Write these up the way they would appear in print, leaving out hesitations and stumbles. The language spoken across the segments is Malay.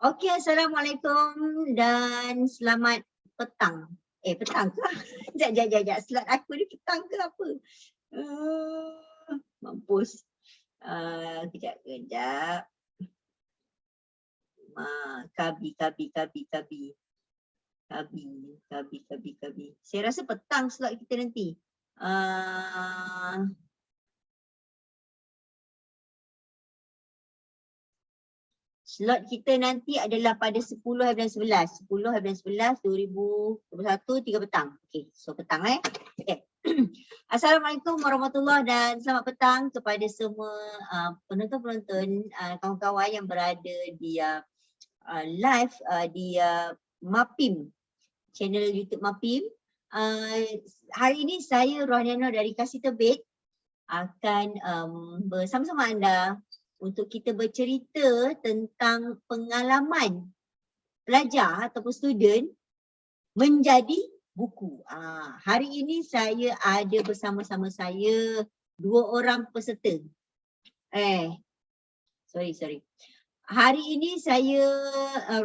Okey, Assalamualaikum dan selamat petang. Petang ke? Sekejap. Slot aku ni petang ke apa? Mampus. Kejap. Kabi. Saya rasa petang slot kita nanti. Slot kita nanti adalah pada 10/11. 10/11 2021 3 petang. Okey, so petang Okey. Assalamualaikum warahmatullahi dan selamat petang kepada semua penonton-penonton, kawan-kawan yang berada di live di Mapim, channel YouTube Mapim. Hari ini saya Rohaniana dari Kasih Terbit akan bersama-sama anda untuk kita bercerita tentang pengalaman pelajar ataupun student menjadi buku. Hari ini saya ada bersama-sama saya 2 orang peserta. Sorry. Hari ini saya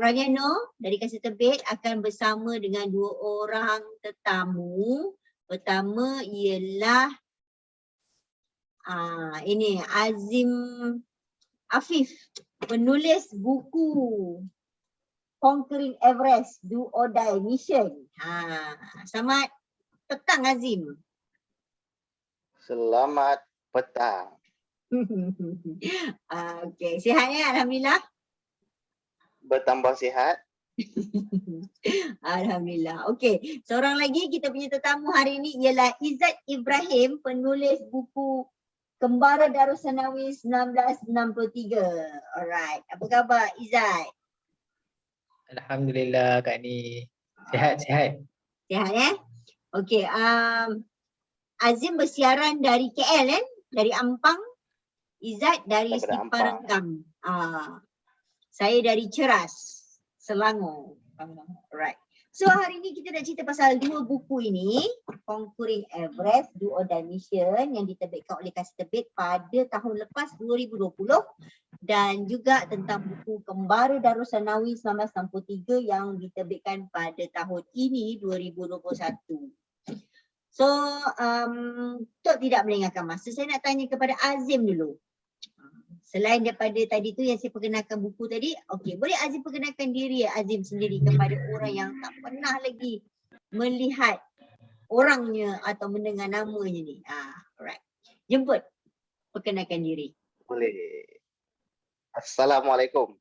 Raniano dari Kasih Terbit akan bersama dengan 2 orang tetamu. Pertama ialah ini Azim Afif, penulis buku Conquering Everest Do or Die Mission. Selamat petang Azim. Selamat petang. Okey, sihat ya? Alhamdulillah. Bertambah sihat. Alhamdulillah. Okey, seorang lagi kita punya tetamu hari ini ialah Izzat Ibrahim, penulis buku Kembara Darussanawi 1963. Alright, apa khabar Izzat? Alhamdulillah Kak Ni. Sihat. Sihat Okey, Azim bersiaran dari KL dari Ampang. Izzat dari Siparengkam. Saya dari Ceras, Selangor. Alright. So hari ni kita nak cerita pasal 2 buku ini, Conquering Everest, Do or Die Mission yang diterbitkan oleh Kasih Terbit pada tahun lepas 2020 dan juga tentang buku Kembara Darussanawi 1963 yang diterbitkan pada tahun ini 2021. So, untuk tidak melengahkan masa, saya nak tanya kepada Azim dulu. Selain daripada tadi tu yang saya perkenalkan buku tadi, okey, boleh Azim perkenalkan diri Azim sendiri kepada orang yang tak pernah lagi melihat orangnya atau mendengar namanya ni. Alright. Jemput perkenalkan diri. Boleh. Assalamualaikum.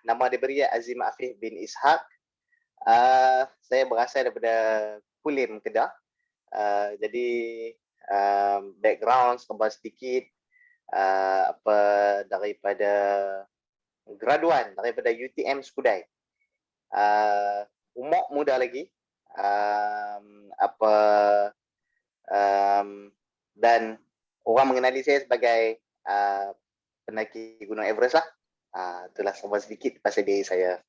Nama diberi Azim Afif bin Ishaq. Saya berasal daripada Kulim, Kedah. Jadi background sedikit daripada graduan daripada UTM Skudai. Umur muda lagi. Dan orang mengenali saya sebagai pendaki Gunung Everest lah. Itulah sama sedikit pasal diri saya.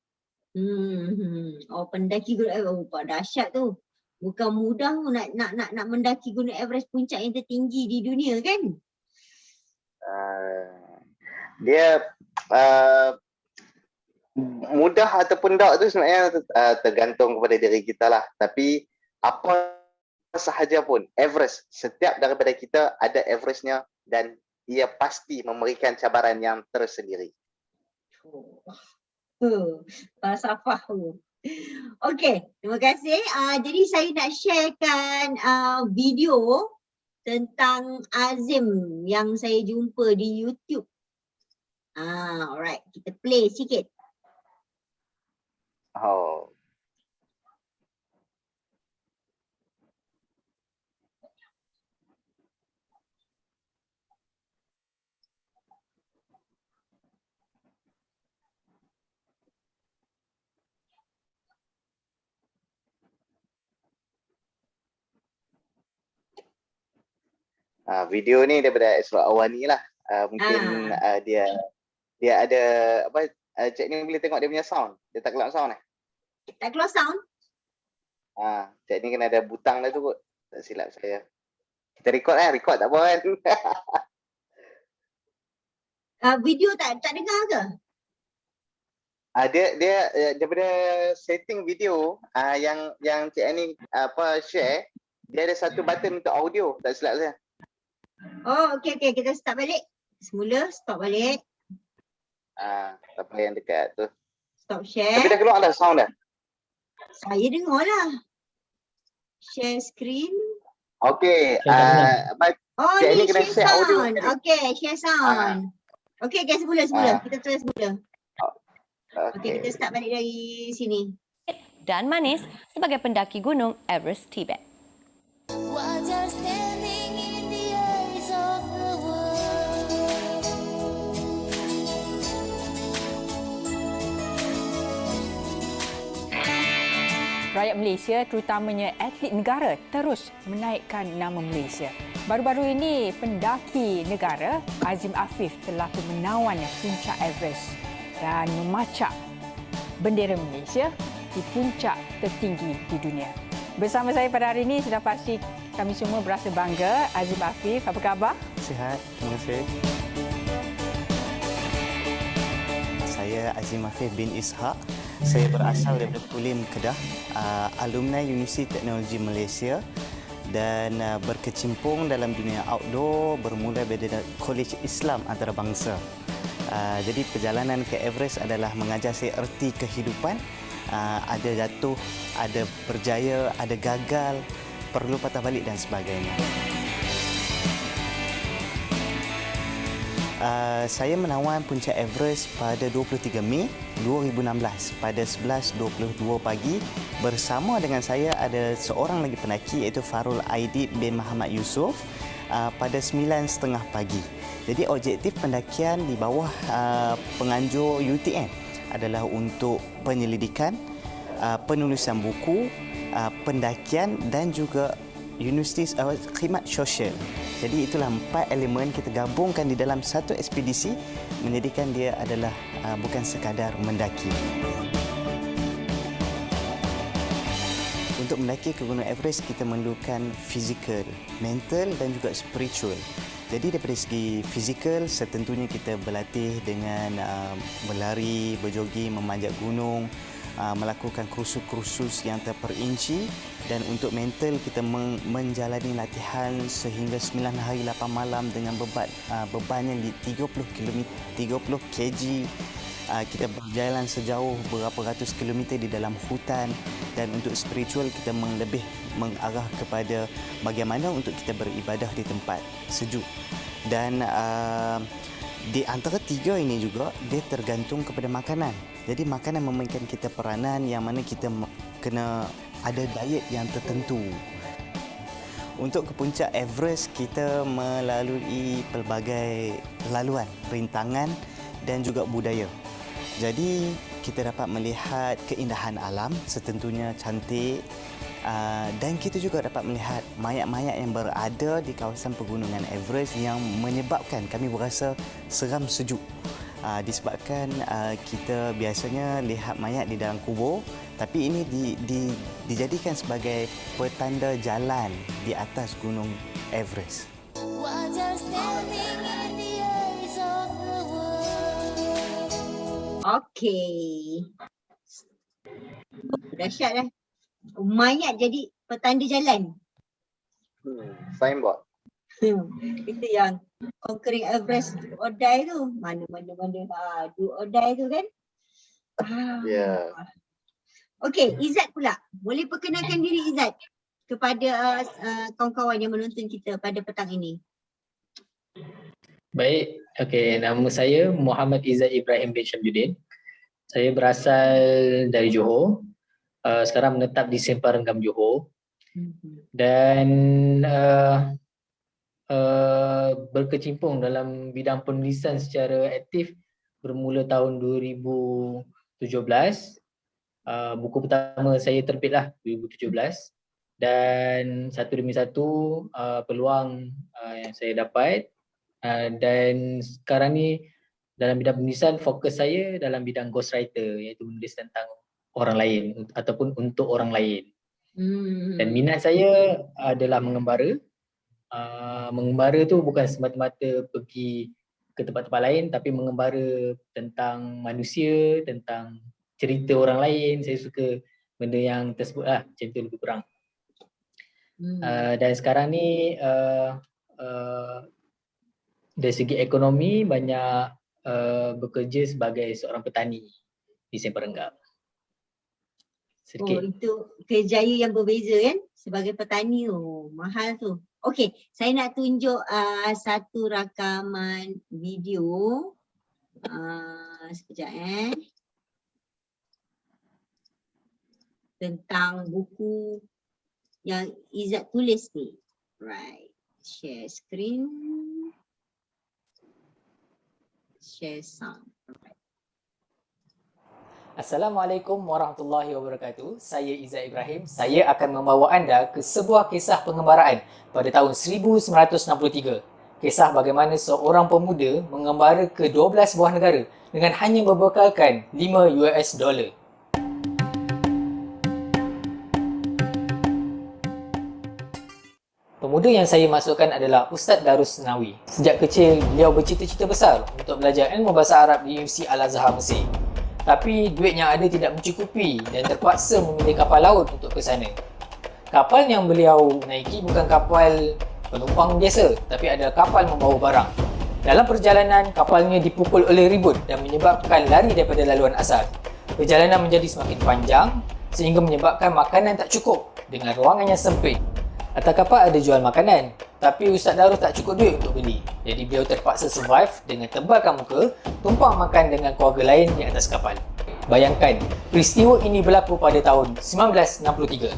Pendaki Gunung Everest, dahsyat tu. Bukan mudah nak mendaki Gunung Everest, puncak yang tertinggi di dunia kan? Dia mudah ataupun tak tu sebenarnya tergantung kepada diri kita lah. Tapi apa sahaja pun Everest, setiap daripada kita ada Everestnya dan ia pasti memberikan cabaran yang tersendiri. Falsafah tu. Okey, terima kasih. Jadi saya nak sharekan video tentang Azim yang saya jumpa di YouTube. Alright, kita play sikit. Video ni daripada Esra Awani lah. Mungkin dia ada Cik ni boleh tengok dia punya sound. Dia tak keluar sound Tak keluar sound? Cik ni kena ada butang dah tu kot. Tak silap saya. Kita record tak apa kan. Video tak dengar ke? daripada setting video yang Cik Annie share, dia ada satu button untuk audio, tak silap saya. Oh, okey. Kita start balik. Semula, stop balik. Apa yang dekat tu. Stop Tapi share. dah keluar dah sound dah. Saya dengar lah. Share screen. Okey. Oh, Cik ni Annie kena share share audio sound. tadi. Okey, share sound. Okey, semula. Kita try semula. Okey, kita start balik dari sini. Dan manis sebagai pendaki gunung Everest Tibet. Water standing in the eyes of the world. Rakyat Malaysia, terutamanya atlet negara, terus menaikkan nama Malaysia. Baru-baru ini, pendaki negara Azim Afif telah pun menawan puncak Everest dan memacak bendera Malaysia di puncak tertinggi di dunia. Bersama saya pada hari ini, sudah pasti kami semua berasa bangga. Azim Afif, apa khabar? Sihat, terima kasih. Saya Azim Afif bin Ishak. Saya berasal daripada Kulim, Kedah, alumni Universiti Teknologi Malaysia dan berkecimpung dalam dunia outdoor bermula dari Kolej Islam Antarabangsa. Jadi perjalanan ke Everest adalah mengajar saya erti kehidupan. Ada jatuh, ada berjaya, ada gagal, perlu patah balik dan sebagainya. Saya menawan puncak Everest pada 23 Mei 2016 pada 11.22 pagi. Bersama dengan saya ada seorang lagi pendaki iaitu Farul Aidid bin Muhammad Yusof pada 9.30 pagi. Jadi objektif pendakian di bawah penganjur UTM adalah untuk penyelidikan, penulisan buku, pendakian dan juga khidmat sosial. Jadi itulah 4 elemen kita gabungkan di dalam satu ekspedisi menjadikan dia adalah bukan sekadar mendaki. Untuk mendaki ke Gunung Everest kita memerlukan fizikal, mental dan juga spiritual. Jadi daripada segi fizikal, setentunya kita berlatih dengan berlari, berjoging, memanjat gunung, melakukan kursus-kursus yang terperinci, dan untuk mental kita menjalani latihan sehingga 9 hari 8 malam dengan beban yang di 30 kg. Kita berjalan sejauh berapa ratus kilometer di dalam hutan, dan untuk spiritual kita lebih mengarah kepada bagaimana untuk kita beribadah di tempat sejuk. Dan di antara tiga ini juga dia tergantung kepada makanan. Jadi makanan memainkan kita peranan yang mana kita kena ada diet yang tertentu. Untuk ke puncak Everest kita melalui pelbagai laluan, rintangan dan juga budaya. Jadi kita dapat melihat keindahan alam, setentunya cantik, dan kita juga dapat melihat mayat-mayat yang berada di kawasan pegunungan Everest yang menyebabkan kami berasa seram sejuk. Disebabkan kita biasanya lihat mayat di dalam kubur, tapi ini dijadikan sebagai petanda jalan di atas gunung Everest. Water standing in the eyes of the world. Okey. Dahsyat dah. Mayat jadi petanda jalan. Signboard. Itu yang conquering Everest do or die tu. Mana. Do or die tu kan. Ya. Okey, Izzat pula. Boleh perkenalkan diri Izzat kepada kawan-kawan yang menonton kita pada petang ini. Baik, okey, nama saya Muhammad Izzat Ibrahim bin Syamjuddin. Saya berasal dari Johor. Sekarang menetap di Sempang Renggam, Johor. Dan berkecimpung dalam bidang penulisan secara aktif bermula tahun 2017. Buku pertama saya terbitlah 2017, dan satu demi satu peluang yang saya dapat, dan sekarang ni dalam bidang penulisan fokus saya dalam bidang ghostwriter, iaitu menulis tentang orang lain ataupun untuk orang lain. Dan minat saya adalah mengembara. Mengembara tu bukan semata-mata pergi ke tempat-tempat lain tapi mengembara tentang manusia, tentang cerita orang lain. Saya suka benda yang tersebut lah, macam tu lebih kurang. Dan sekarang ni dari segi ekonomi banyak bekerja sebagai seorang petani di Semperenggap. Oh, itu kerjaya yang berbeza kan? Sebagai petani, mahal tu. Okey, saya nak tunjuk satu rakaman video. Sekejap tentang buku yang Izzat tulis ni. Right. Share screen. Share sound. Assalamualaikum warahmatullahi wabarakatuh. Saya Izzat Ibrahim. Saya akan membawa anda ke sebuah kisah pengembaraan pada tahun 1963. Kisah bagaimana seorang pemuda mengembara ke 12 buah negara dengan hanya berbekalkan $5. Pemuda yang saya maksudkan adalah Ustaz Darus Nawi. Sejak kecil, beliau bercita-cita besar untuk belajar ilmu bahasa Arab di UC Al-Azhar Mesir. Tapi duit yang ada tidak mencukupi dan terpaksa memilih kapal laut untuk ke sana. Kapal yang beliau naiki bukan kapal penumpang biasa, tapi adalah kapal membawa barang. Dalam perjalanan, kapalnya dipukul oleh ribut dan menyebabkan lari daripada laluan asal. Perjalanan menjadi semakin panjang sehingga menyebabkan makanan tak cukup dengan ruangan yang sempit. Atas kapal ada jual makanan, tapi Ustaz Darus tak cukup duit untuk beli. Jadi beliau terpaksa survive dengan tebalkan muka, tumpang makan dengan keluarga lain di atas kapal. Bayangkan, peristiwa ini berlaku pada tahun 1963.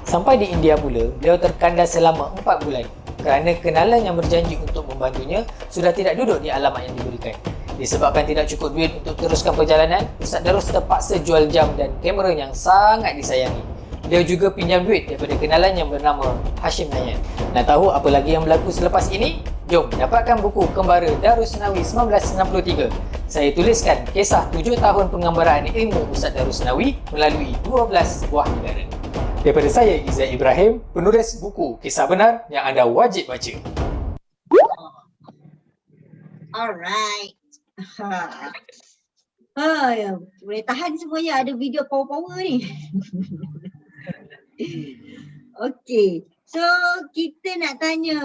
Sampai di India pula, beliau terkandas selama 4 bulan kerana kenalan yang berjanji untuk membantunya sudah tidak duduk di alamat yang diberikan. Disebabkan tidak cukup duit untuk teruskan perjalanan, Ustaz Darus terpaksa jual jam dan kamera yang sangat disayangi. Beliau juga pinjam duit daripada kenalan yang bernama Hashim Nayan. Nak tahu apa lagi yang berlaku selepas ini? Jom dapatkan buku Kembara Darus Nawi 1963. Saya tuliskan kisah 7 tahun pengembaraan ilmu Ustaz Darus Nawi melalui 12 buah negara. Daripada saya, Izzat Ibrahim, penulis buku Kisah Benar yang anda wajib baca. Alright. Ya. Boleh tahan semuanya, ada video power-power ni. Okey, so kita nak tanya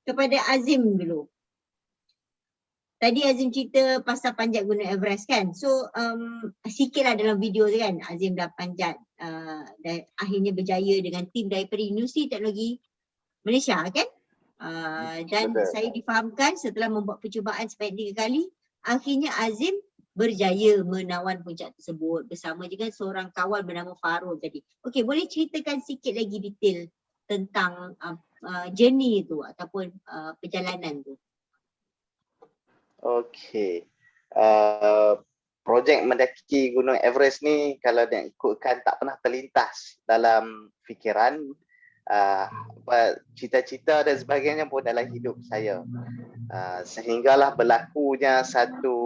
kepada Azim dulu. Tadi Azim cerita pasal panjat Gunung Everest kan. So sikitlah dalam video tu kan, Azim dah panjat dan akhirnya berjaya dengan tim daripada Universiti Teknologi Malaysia kan. Dan saya difahamkan setelah membuat percubaan sebanyak 3 kali, akhirnya Azim berjaya menawan puncak tersebut bersama dengan seorang kawan bernama Farul tadi. Okey, boleh ceritakan sikit lagi detail tentang journey tu ataupun perjalanan tu? Okey. Projek mendaki Gunung Everest ni kalau nak ikutkan tak pernah terlintas dalam fikiran. Cita-cita dan sebagainya pun dalam hidup saya. Sehinggalah berlakunya satu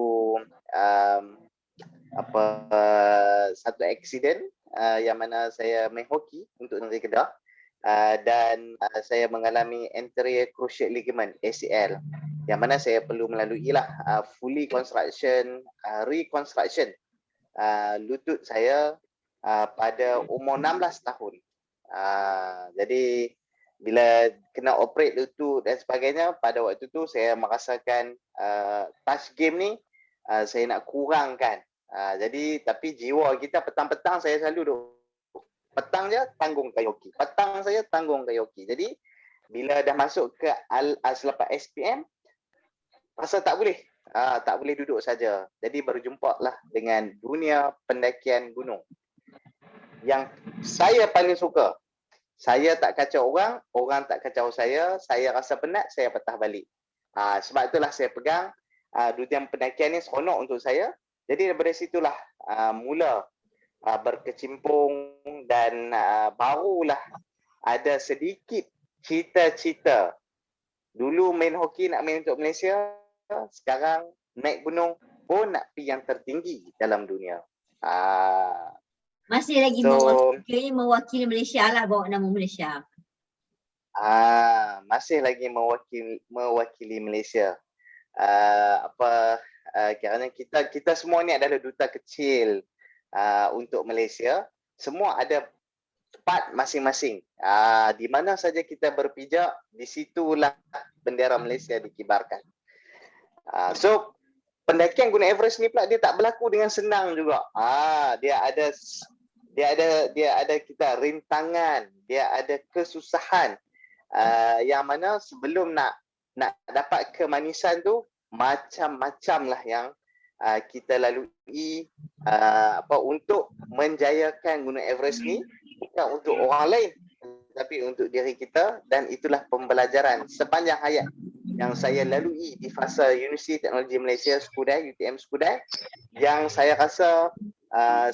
satu aksiden yang mana saya main hoki untuk negeri Kedah dan saya mengalami anterior cruciate ligament ACL yang mana saya perlu melalui fully reconstruction lutut saya pada umur 16 tahun. Jadi bila kena operate lutut dan sebagainya, pada waktu tu saya merasakan touch game ni saya nak kurangkan. Jadi tapi jiwa kita petang-petang saya selalu duduk. Petang je tanggung kayoki. Petang saya tanggung kayoki. Jadi bila dah masuk ke selepas SPM rasa tak boleh. Tak boleh duduk saja. Jadi berjumpa lah dengan dunia pendakian gunung. Yang saya paling suka. Saya tak kacau orang, orang tak kacau saya rasa penat, saya patah balik. Sebab itulah saya pegang dunia pendakian ni seronok untuk saya. Jadi daripada situlah mula berkecimpung dan barulah ada sedikit cita-cita. Dulu main hoki nak main untuk Malaysia, sekarang naik gunung pun nak pergi yang tertinggi dalam dunia. Masih lagi mewakili Malaysia lah, bawa nama Malaysia. Masih lagi mewakili Malaysia. kerana kita semua ni adalah duta kecil untuk Malaysia. Semua ada part masing-masing. Di mana saja kita berpijak, di situlah bendera Malaysia dikibarkan. So pendakian Gunung Everest ni pula dia tak berlaku dengan senang juga. Dia ada kita rintangan, dia ada kesusahan. Yang mana sebelum nak dapat kemanisan tu, macam-macam lah yang kita lalui untuk menjayakan Gunung Everest ni, bukan untuk orang lain tapi untuk diri kita. Dan itulah pembelajaran sepanjang hayat yang saya lalui di fasa Universiti Teknologi Malaysia Skudai, UTM Skudai, yang saya rasa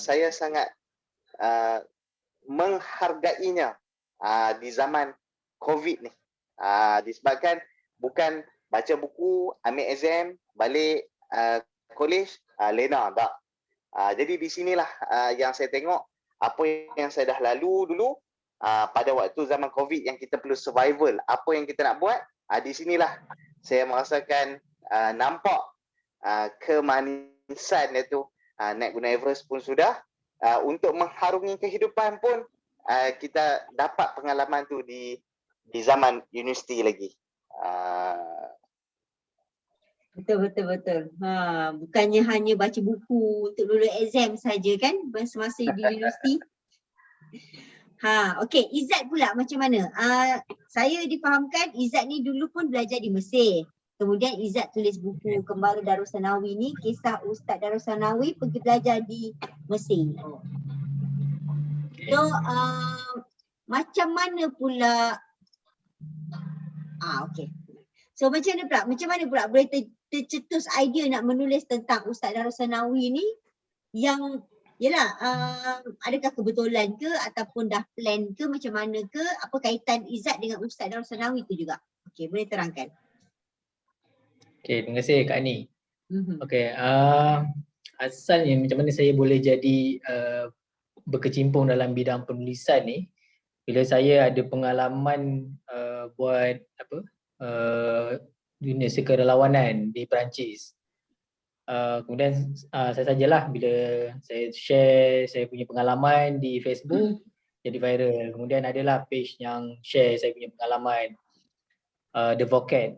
saya sangat menghargainya di zaman COVID ni. Disebabkan bukan baca buku, ambil exam, balik college, lena tak. Jadi di sinilah yang saya tengok apa yang saya dah lalu dulu pada waktu zaman COVID yang kita perlu survival. Apa yang kita nak buat, di sinilah saya merasakan nampak kemanisan iaitu naik Gunung Everest pun sudah, untuk mengharungi kehidupan pun kita dapat pengalaman tu di zaman universiti lagi. Betul. Bukannya hanya baca buku untuk lulus exam saja kan semasa di universiti. Okey, Izzat pula macam mana? Saya difahamkan Izzat ni dulu pun belajar di Mesir. Kemudian Izzat tulis buku Kembara Darussanawi ni, kisah Ustaz Darussanawi pergi belajar di Mesir. So macam mana pula okey. So macam mana pula boleh tercetus idea nak menulis tentang Ustaz Darussanawi ni, yang yelah adakah kebetulan ke ataupun dah plan ke, macam mana ke, apa kaitan Izzat dengan Ustaz Darussanawi tu juga? Okey, boleh terangkan. Okey, terima kasih Kak Ani. Okey, asalnya macam mana saya boleh jadi berkecimpung dalam bidang penulisan ni, bila saya ada pengalaman buat dunia sukarelawanan di Perancis. Kemudian saya sajalah bila saya share saya punya pengalaman di Facebook jadi viral. Kemudian adalah page yang share saya punya pengalaman, The Vocab.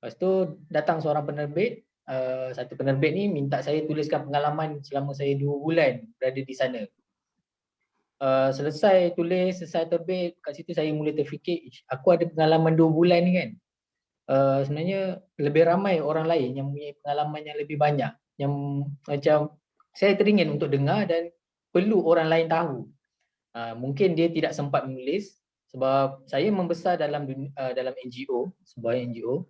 Lepas tu datang seorang penerbit, satu penerbit ni minta saya tuliskan pengalaman selama saya 2 bulan berada di sana. Selesai tulis, selesai terbit, kat situ saya mula terfikir, aku ada pengalaman 2 bulan ni kan. Sebenarnya lebih ramai orang lain yang mempunyai pengalaman yang lebih banyak, yang macam saya teringin untuk dengar dan perlu orang lain tahu. Mungkin dia tidak sempat menulis sebab saya membesar dalam NGO, sebuah NGO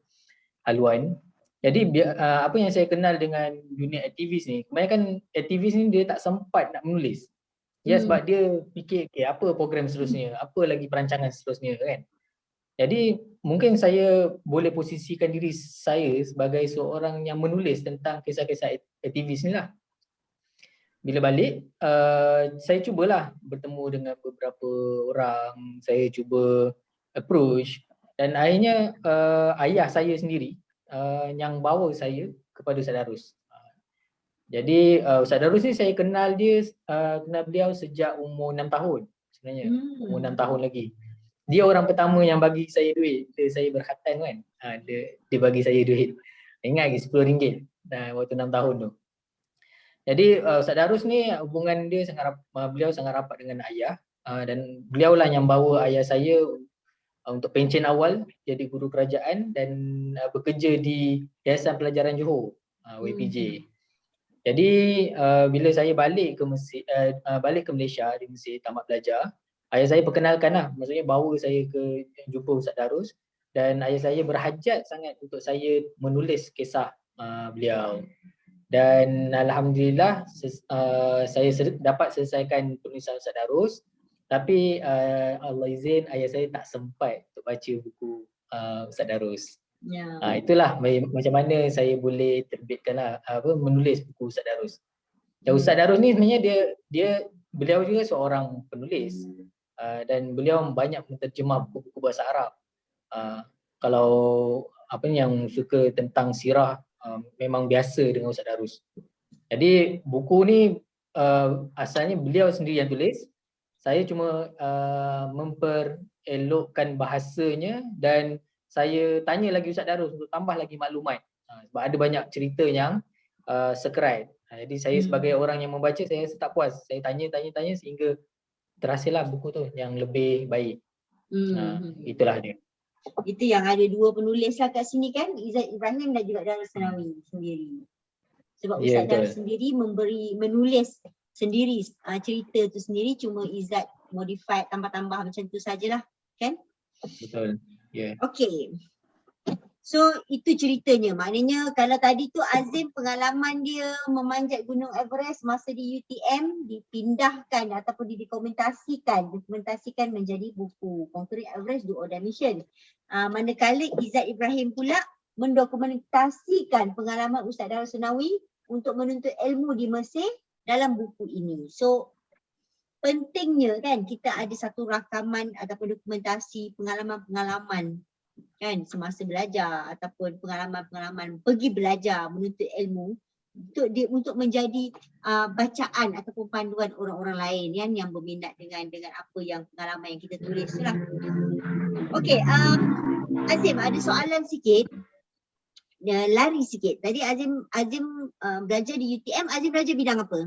haluan. Jadi apa yang saya kenal dengan dunia aktivis ni, kebanyakan aktivis ni dia tak sempat nak menulis. Ya, sebab dia fikir apa program seterusnya, apa lagi perancangan seterusnya kan. Jadi mungkin saya boleh posisikan diri saya sebagai seorang yang menulis tentang kisah-kisah aktivis ni lah. Bila balik, saya cubalah bertemu dengan beberapa orang, saya cuba approach, dan akhirnya ayah saya sendiri yang bawa saya kepada Ustaz Darus. Jadi Ustaz Darus ni saya kenal beliau sejak umur 6 tahun sebenarnya, umur 6 tahun lagi. Dia orang pertama yang bagi saya duit bila saya berkhatan kan. Dia bagi saya duit. Ingat lagi RM10 waktu 6 tahun tu. Jadi Ustaz Darus ni hubungan dia beliau sangat rapat dengan ayah, dan beliau lah yang bawa ayah saya untuk pencen awal jadi guru kerajaan dan bekerja di Yayasan Pelajaran Johor, YPJ. Jadi bila saya balik ke Malaysia, di Mesir tamat belajar, ayah saya perkenalkan lah, maksudnya bawa saya ke jumpa Ustaz Darus, dan ayah saya berhajat sangat untuk saya menulis kisah beliau. Dan alhamdulillah saya dapat selesaikan penulisan Ustaz Darus, tapi Allah izin ayah saya tak sempat untuk baca buku Ustaz Darus. Itulah macam mana saya boleh terbitkan menulis buku Ustaz Darus. Dan Ustaz Darus ni sebenarnya beliau juga seorang penulis, dan beliau banyak menterjemah buku-buku bahasa Arab. Kalau apa ni, yang suka tentang sirah memang biasa dengan Ustaz Darus. Jadi buku ni asalnya beliau sendiri yang tulis. Saya cuma memperelokkan bahasanya dan saya tanya lagi Ustaz Darus untuk tambah lagi maklumat. Sebab ada banyak cerita yang sekerat. Jadi saya sebagai orang yang membaca, saya rasa tak puas. Saya tanya sehingga terhasillah buku tu yang lebih baik. Itulah dia. Itu yang ada dua penulis lah kat sini kan, Izzat Ibrahim dan juga Darus Sanawi sendiri. Sebab Ya, Ustaz Darus betul. sendiri menulis sendiri cerita tu sendiri, cuma Izzat modified, tambah-tambah macam tu sajalah kan. Betul. Ya. Okay. So itu ceritanya. Maknanya kalau tadi tu Azim pengalaman dia memanjat Gunung Everest masa di UTM dipindahkan ataupun dokumentasikan menjadi buku Conquering Everest Do or Die Mission. Manakala Izzat Ibrahim pula mendokumentasikan pengalaman Ustaz Darus Sanawi untuk menuntut ilmu di Mesir dalam buku ini. So pentingnya kan kita ada satu rakaman ataupun dokumentasi pengalaman-pengalaman kan semasa belajar ataupun pengalaman-pengalaman pergi belajar menuntut ilmu untuk menjadi bacaan ataupun panduan orang-orang lain yang berminat dengan apa yang pengalaman yang kita tulis tu lah. Okey, Azim ada soalan sikit. Lari sikit. Tadi Azim belajar di UTM, Azim belajar bidang apa?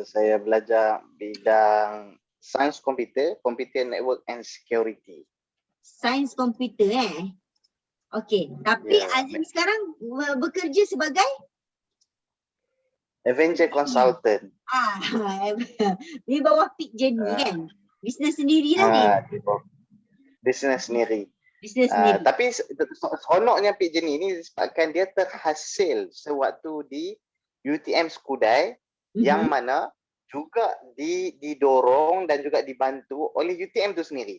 Saya belajar bidang Sains Komputer, Computer Network and Security. Sains komputer Okey, tapi Azim sekarang bekerja sebagai Avenger Consultant. di bawah Peak Journey kan? Bisnes sendiri lah ni. Bisnes sendiri. Bisnes sendiri. Tapi seronoknya Peak Journey ni disebabkan dia terhasil sewaktu di UTM Skudai yang mana juga didorong dan juga dibantu oleh UTM tu sendiri.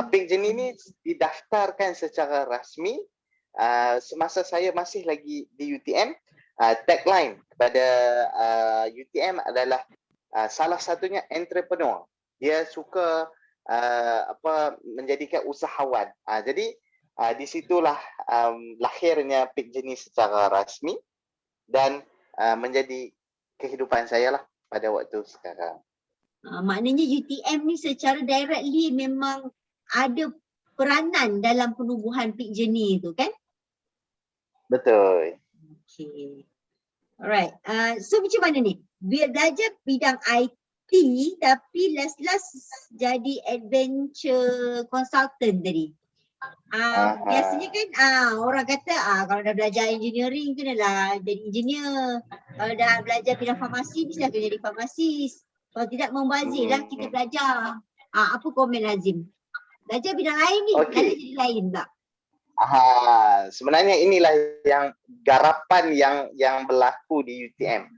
Peak Journey ni didaftarkan secara rasmi semasa saya masih lagi di UTM. Tagline kepada UTM adalah salah satunya entrepreneur. Dia suka menjadikan usahawan. Jadi di situlah lahirnya Peak Journey secara rasmi dan menjadi kehidupan saya lah pada waktu sekarang. Maknanya UTM ni secara directly memang ada peranan dalam penubuhan Peak Journey tu kan? Betul. Okay. Alright. So macam mana ni? Belajar bidang IT tapi last jadi adventure consultant tadi. Biasanya kan orang kata kalau dah belajar engineering kenalah jadi engineer. Kalau dah belajar bidang farmasi mesti akan jadi farmasis. Kalau tidak membazir lah kita belajar. Apa komen Azim? Belajar bidang lain ni, belajar jadi lain tak? Sebenarnya inilah yang garapan yang berlaku di UTM.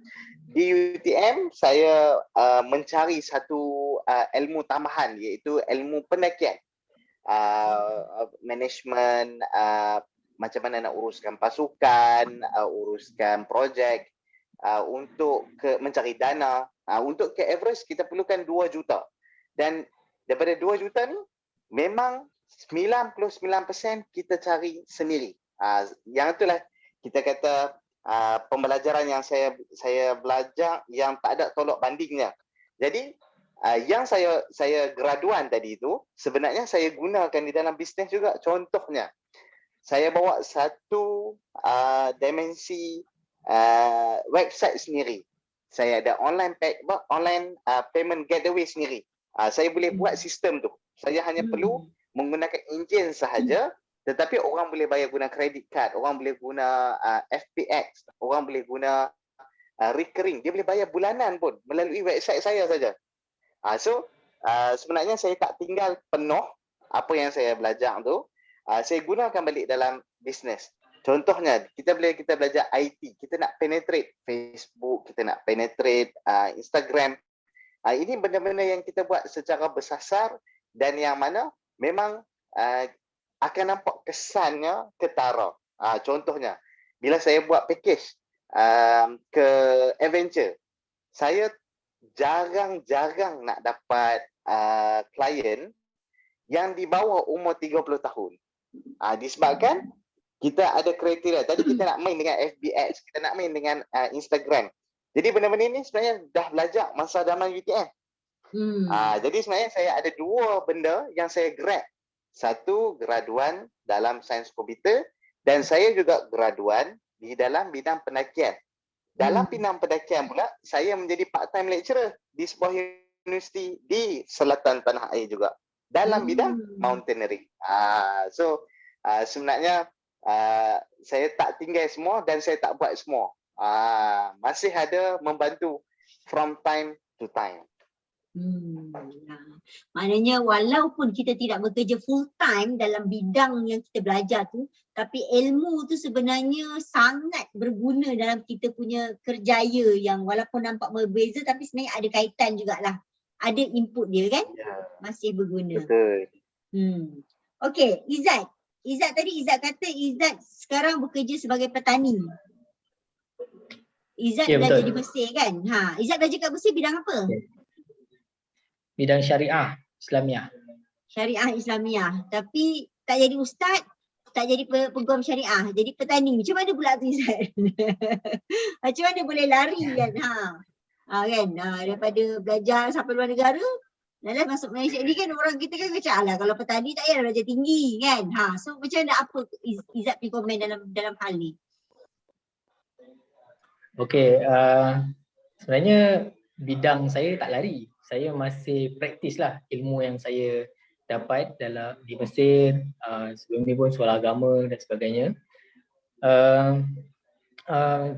Di UTM saya mencari satu ilmu tambahan iaitu ilmu pendakian. Management, macam mana nak uruskan pasukan, uruskan projek, untuk mencari dana. Untuk ke Everest kita perlukan 2 juta. Dan daripada 2 juta ni memang 99% kita cari sendiri. Yang itulah kita kata pembelajaran yang saya belajar yang tak ada tolak bandingnya. Jadi yang saya graduan tadi itu sebenarnya saya gunakan di dalam bisnes juga. Contohnya saya bawa satu dimensi website sendiri. Saya ada online payment gateway sendiri. Saya boleh buat sistem tu. Saya hanya perlu menggunakan enjin sahaja, tetapi orang boleh bayar guna credit card, orang boleh guna FPX, orang boleh guna recurring. Dia boleh bayar bulanan pun melalui website saya saja. So sebenarnya saya tak tinggal penuh apa yang saya belajar tu. Saya gunakan balik dalam bisnes. Contohnya kita belajar IT, kita nak penetrate Facebook, kita nak penetrate Instagram. Ini benda-benda yang kita buat secara bersasar dan yang mana memang akan nampak kesannya ketara. Contohnya bila saya buat package ke adventure, saya jarang-jarang nak dapat klien yang di bawah umur 30 tahun. Disebabkan kita ada kriteria. Tadi kita nak main dengan FBX, kita nak main dengan Instagram. Jadi benda-benda ni sebenarnya dah belajar masa zaman UTM. Jadi sebenarnya saya ada dua benda yang saya grad. Satu, graduan dalam sains komputer, dan saya juga graduan di dalam bidang pendakian. Dalam bidang pendakian pula, saya menjadi part-time lecturer di sebuah universiti di selatan tanah air juga. Dalam bidang mountaineering. Sebenarnya saya tak tinggal semua dan saya tak buat semua. Masih ada membantu from time to time. Maknanya walaupun kita tidak bekerja full time dalam bidang yang kita belajar tu, tapi ilmu tu sebenarnya sangat berguna dalam kita punya kerjaya yang walaupun nampak berbeza tapi sebenarnya ada kaitan jugalah. Ada input dia kan? Masih berguna. Betul. Okey, Izzat. Izzat kata Izzat sekarang bekerja sebagai petani. Izzat belajar di Mesir kan? Izzat belajar kat Mesir bidang apa? Bidang syariah Islamiah. Syariah Islamiah. Tapi tak jadi ustaz, tak jadi peguam syariah, jadi petani. Macam mana pula tu Izzat? Macam mana boleh lari kan? Kan? Daripada belajar sampai luar negara, dalam masuk Malaysia ni kan orang kita kan macam alah kalau petani tak payah belajar tinggi kan. So macam mana apa Izzat pergi komen dalam hal ni? Okey, sebenarnya bidang saya tak lari. Saya masih praktis lah ilmu yang saya dapat di Mesir, sebelum ni pun sekolah agama dan sebagainya.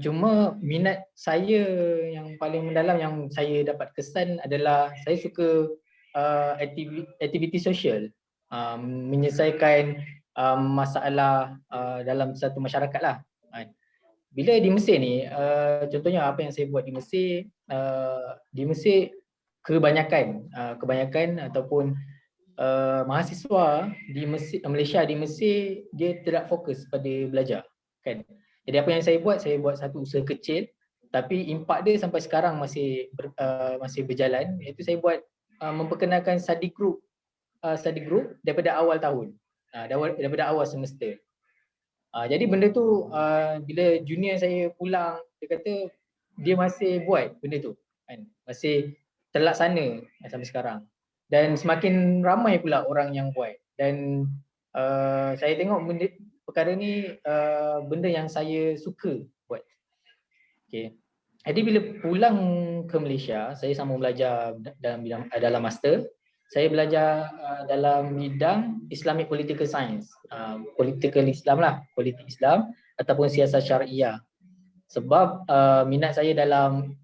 Cuma minat saya yang paling mendalam yang saya dapat kesan adalah saya suka aktiviti sosial, menyelesaikan masalah dalam satu masyarakat lah. Bila di Mesir ni, contohnya apa yang saya buat di Mesir kebanyakan ataupun mahasiswa di Malaysia di Mesir dia tidak fokus pada belajar kan. Jadi apa yang saya buat satu usaha kecil tapi impak dia sampai sekarang masih berjalan, iaitu saya buat memperkenalkan study group daripada awal tahun, daripada awal semester. Jadi benda tu bila junior saya pulang, dia kata dia masih buat benda tu kan, masih terlaksana sampai sekarang, dan semakin ramai pula orang yang buat, dan saya tengok perkara ni benda yang saya suka buat. Okay. Jadi bila pulang ke Malaysia, saya sambung belajar dalam master. Saya belajar dalam bidang Islamic Political Science, political Islam lah, politik Islam ataupun siasat syariah. Sebab minat saya dalam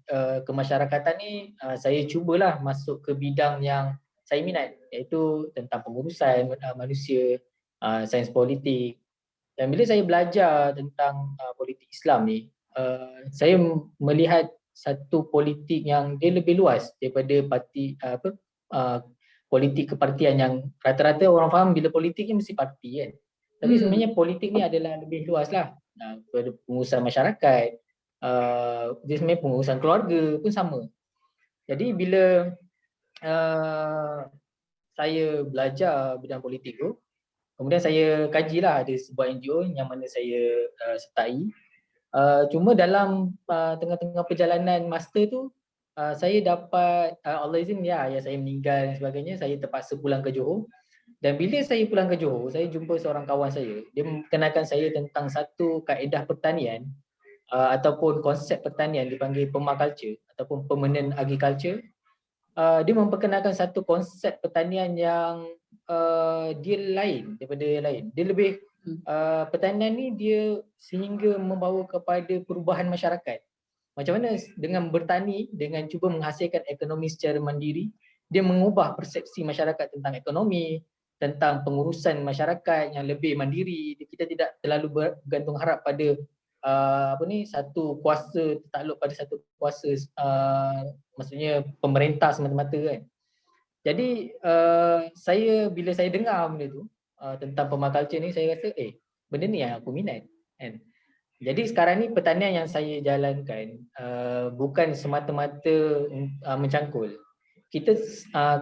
kemasyarakatan ni, saya cubalah masuk ke bidang yang saya minat, iaitu tentang pengurusan manusia, sains politik. Dan bila saya belajar tentang politik Islam ni, saya melihat satu politik yang dia lebih luas daripada politik kepartian yang rata-rata orang faham bila politik ni mesti parti kan. Tapi sebenarnya politik ni adalah lebih luas lah. Pengurusan masyarakat, dia sebenarnya pengurusan keluarga pun sama. Jadi bila saya belajar bidang politik tu, kemudian saya kajilah ada sebuah NGO yang mana saya sertai. Cuma dalam tengah-tengah perjalanan master tu, saya dapat Allah izin ayah saya meninggal dan sebagainya, saya terpaksa pulang ke Johor. Dan bila saya pulang ke Johor, saya jumpa seorang kawan saya. Dia mengenalkan saya tentang satu kaedah pertanian ataupun konsep pertanian dipanggil permaculture ataupun permanent agriculture. Dia memperkenalkan satu konsep pertanian yang dia lain daripada yang lain. Dia lebih pertanian ni dia sehingga membawa kepada perubahan masyarakat. Macam mana dengan bertani, dengan cuba menghasilkan ekonomi secara mandiri, dia mengubah persepsi masyarakat tentang ekonomi, tentang pengurusan masyarakat yang lebih mandiri. Kita tidak terlalu bergantung harap pada satu kuasa, tertakluk pada satu kuasa, maksudnya pemerintah semata-mata kan. Jadi bila saya dengar benda tu tentang permaculture ni, saya rasa benda ni yang aku minat kan. Jadi sekarang ni pertanian yang saya jalankan bukan semata-mata mencangkul.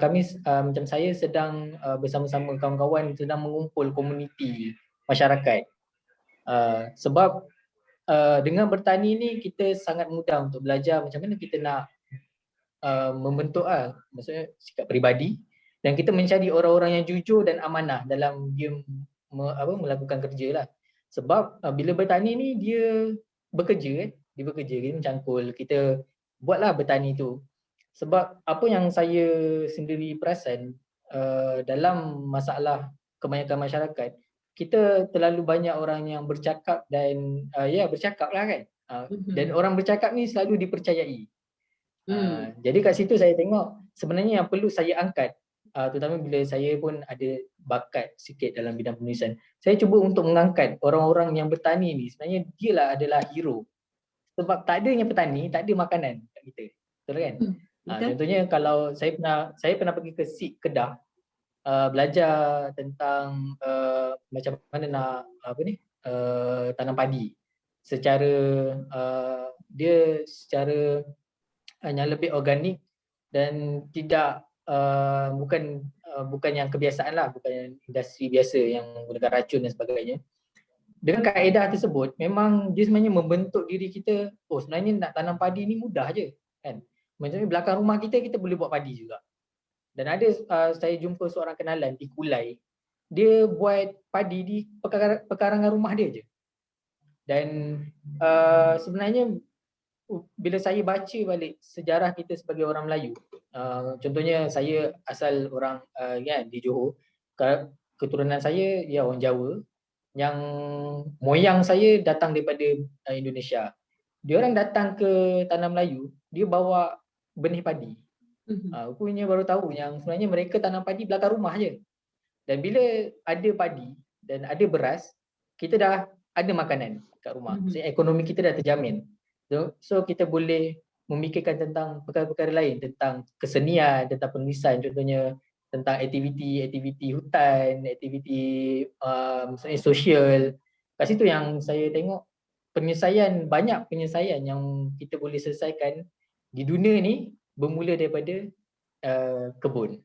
kami macam saya sedang bersama-sama kawan-kawan sedang mengumpul komuniti masyarakat. Sebab dengan bertani ni kita sangat mudah untuk belajar macam mana kita nak membentuk maksudnya sikap peribadi, dan kita mencari orang-orang yang jujur dan amanah dalam dia melakukan kerja lah. Sebab bila bertani ni dia bekerja kita mencangkul, kita buatlah bertani tu. Sebab apa yang saya sendiri perasan dalam masalah kebanyakan masyarakat, kita terlalu banyak orang yang bercakap dan bercakap lah kan. Dan orang bercakap ni selalu dipercayai. Jadi kat situ saya tengok sebenarnya yang perlu saya angkat, terutama bila saya pun ada bakat sikit dalam bidang penulisan, saya cuba untuk mengangkat orang-orang yang bertani ni. Sebenarnya dialah adalah hero. Sebab tak adanya petani, tak ada makanan kat kita. Betul kan? Contohnya kalau saya pernah pergi ke SIG Kedah, belajar tentang macam mana nak tanam padi secara yang lebih organik dan tidak bukan yang kebiasaan lah, bukan industri biasa yang menggunakan racun dan sebagainya. Dengan kaedah tersebut memang dia sebenarnya membentuk diri kita, sebenarnya nak tanam padi ni mudah je kan. Macam belakang rumah kita boleh buat padi juga. Dan ada saya jumpa seorang kenalan di Kulai, dia buat padi di pekarangan rumah dia je. Dan sebenarnya bila saya baca balik sejarah kita sebagai orang Melayu, contohnya saya asal orang di Johor, keturunan saya dia orang Jawa, yang moyang saya datang daripada Indonesia. Dia orang datang ke tanah Melayu, dia bawa benih padi. Aku punya baru tahu yang sebenarnya mereka tanam padi belakang rumah je. Dan bila ada padi dan ada beras, kita dah ada makanan kat rumah. Maksudnya ekonomi kita dah terjamin. So kita boleh memikirkan tentang perkara-perkara lain, tentang kesenian, tentang penulisan, contohnya tentang aktiviti hutan, aktiviti maksudnya sosial. Kat situ yang saya tengok banyak penyelesaian yang kita boleh selesaikan di dunia ni bermula daripada kebun.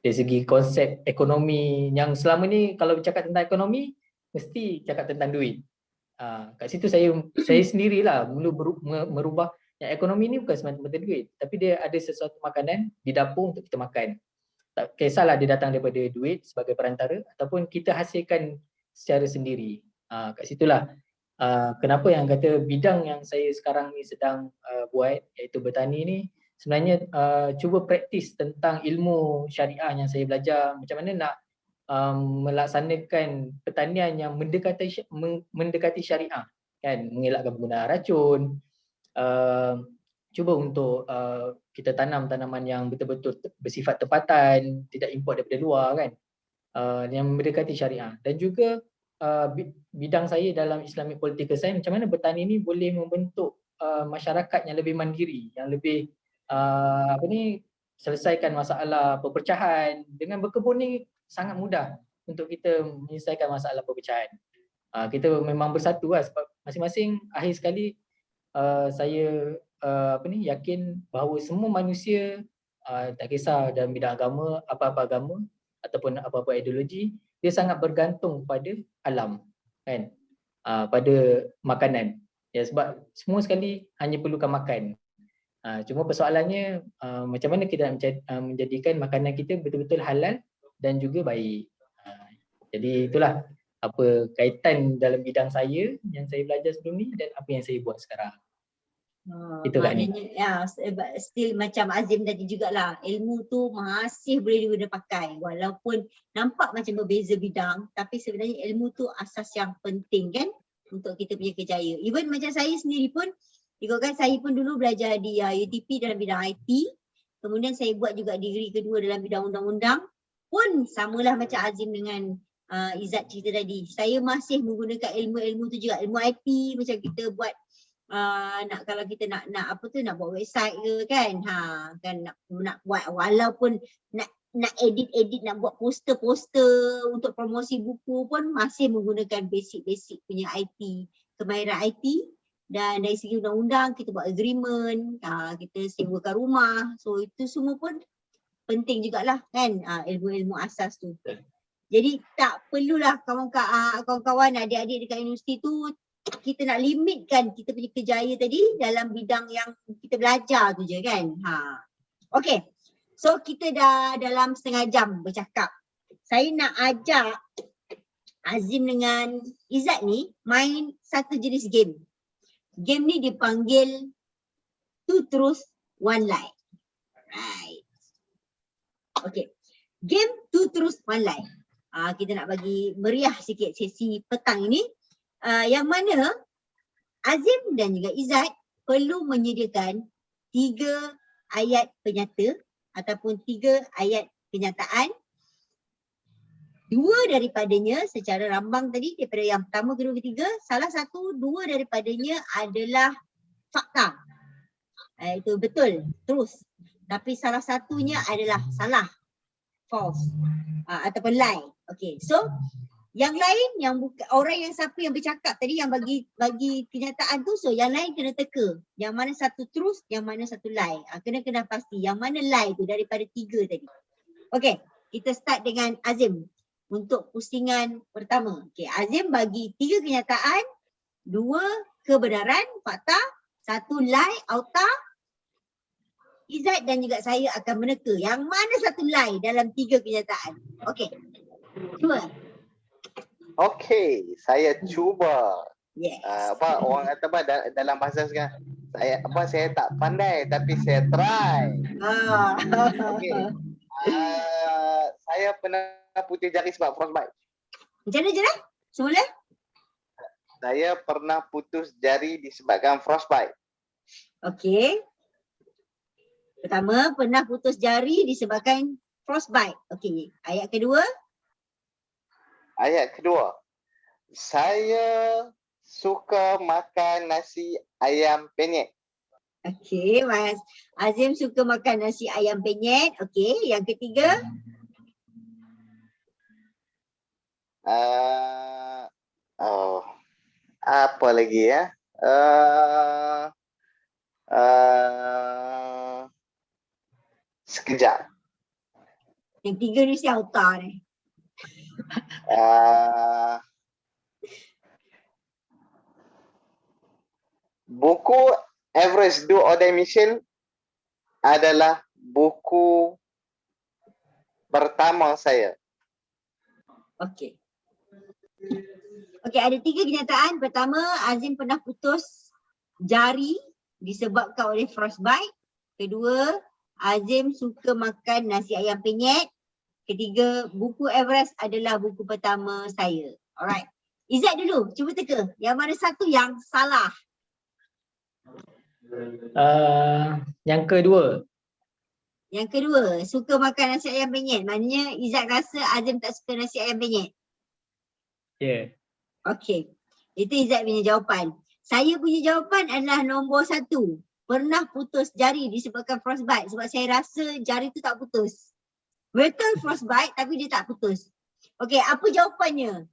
Dari segi konsep ekonomi yang selama ni kalau bercakap tentang ekonomi mesti cakap tentang duit. Kat situ saya sendirilah mula merubah yang ekonomi ni bukan semata-mata duit, tapi dia ada sesuatu makanan di dapur untuk kita makan. Tak kisahlah dia datang daripada duit sebagai perantara ataupun kita hasilkan secara sendiri. Kat situlah kenapa yang kata bidang yang saya sekarang ni sedang buat iaitu bertani ni sebenarnya cuba praktis tentang ilmu syariah yang saya belajar, macam mana nak melaksanakan pertanian yang mendekati syariah kan, mengelakkan penggunaan racun, cuba untuk kita tanam tanaman yang betul-betul bersifat tempatan, tidak import daripada luar kan, yang mendekati syariah. Dan juga bidang saya dalam Islamic Political Science, macam mana bertani ni boleh membentuk masyarakat yang lebih mandiri, yang lebih selesaikan masalah perpecahan. Dengan berkebun ni sangat mudah untuk kita menyelesaikan masalah perpecahan. Kita memang bersatu lah, sebab masing-masing akhir sekali saya yakin bahawa semua manusia tak kisah dalam bidang agama, apa-apa agama ataupun apa-apa ideologi, dia sangat bergantung pada alam kan, pada makanan. Ya, sebab semua sekali hanya perlukan makan. Cuma persoalannya macam mana kita nak menjadikan makanan kita betul-betul halal dan juga baik. Jadi itulah apa kaitan dalam bidang saya yang saya belajar sebelum ni dan apa yang saya buat sekarang. Itu Kak Ni. Ya, still macam Azim tadi jugalah, ilmu tu masih boleh diguna pakai walaupun nampak macam berbeza bidang, tapi sebenarnya ilmu tu asas yang penting kan untuk kita punya kerjaya. Even macam saya sendiri pun, ikutkan saya pun dulu belajar di UTP dalam bidang IT, kemudian saya buat juga degree kedua dalam bidang undang-undang, pun samalah macam Azim dengan Izzat cerita tadi. Saya masih menggunakan ilmu-ilmu tu juga, ilmu IT, macam kita buat kalau kita nak nak buat website ke kan, kan nak buat walaupun nak edit nak buat poster untuk promosi buku pun masih menggunakan basic punya IT, kemahiran IT Dan dari segi undang-undang kita buat agreement, kita sewakan rumah. So itu semua pun penting jugalah kan, ilmu-ilmu asas tu. Jadi tak perlulah kawan-kawan adik-adik dekat universiti tu kita nak limitkan kita punya kerjaya tadi dalam bidang yang kita belajar tu je kan. Okay, so kita dah dalam setengah jam bercakap. Saya nak ajak Azim dengan Izzat ni main satu jenis game. Game ni dipanggil 2 Truths 1 Lie. Right. Okay. Game 2 Truths 1 Lie. Kita nak bagi meriah sikit sesi petang ini. Yang mana Azim dan juga Izzat perlu menyediakan 3 ayat penyata ataupun 3 ayat kenyataan. 2 daripadanya secara rambang tadi daripada yang pertama, kedua, ketiga, salah satu 2 daripadanya adalah fakta. Itu betul, terus. Tapi salah satunya adalah salah, false, ataupun lie. Okay, so yang lain yang orang yang siapa yang bercakap tadi yang bagi kenyataan tu, so yang lain kena teka. Yang mana satu truth, yang mana satu lie. Kena pasti yang mana lie tu daripada 3 tadi. Okay, kita start dengan Azim untuk pusingan pertama. Okay, Azim bagi 3 kenyataan, 2 kebenaran, fakta, 1 lie, auta. Izzat dan juga saya akan meneka yang mana satu lie dalam 3 kenyataan. Okay, cuba. Okay, saya cuba. Yes. Orang kata dalam bahasa sekarang, saya tak pandai tapi saya try. Okay. Saya pernah putih jari sebab frostbite. Macam mana? Semula? Saya pernah putus jari disebabkan frostbite. Okay. Pertama, pernah putus jari disebabkan frostbite. Okay. Ayat kedua? Ayat kedua, saya suka makan nasi ayam penyet. Okey, Mas Azim suka makan nasi ayam penyet. Okey, yang ketiga? Apa lagi ya? Sekejap. Yang tiga ni si auta ni. Buku Everest Do or Die Mission adalah buku pertama saya. Okey. Okey, ada 3 kenyataan. Pertama, Azim pernah putus jari disebabkan oleh frostbite. Kedua, Azim suka makan nasi ayam penyet. Ketiga, buku Everest adalah buku pertama saya. Alright. Izzat dulu, cuba teka. Yang mana satu yang salah? Yang kedua. Yang kedua, suka makan nasi ayam penyet. Maknanya Izzat rasa Azim tak suka nasi ayam penyet. Ya. Yeah. Okey. Itu Izzat punya jawapan. Saya punya jawapan adalah nombor 1. Pernah putus jari disebabkan frostbite. Sebab saya rasa jari tu tak putus. Betul frostbite tapi dia tak putus. Okey, apa jawapannya?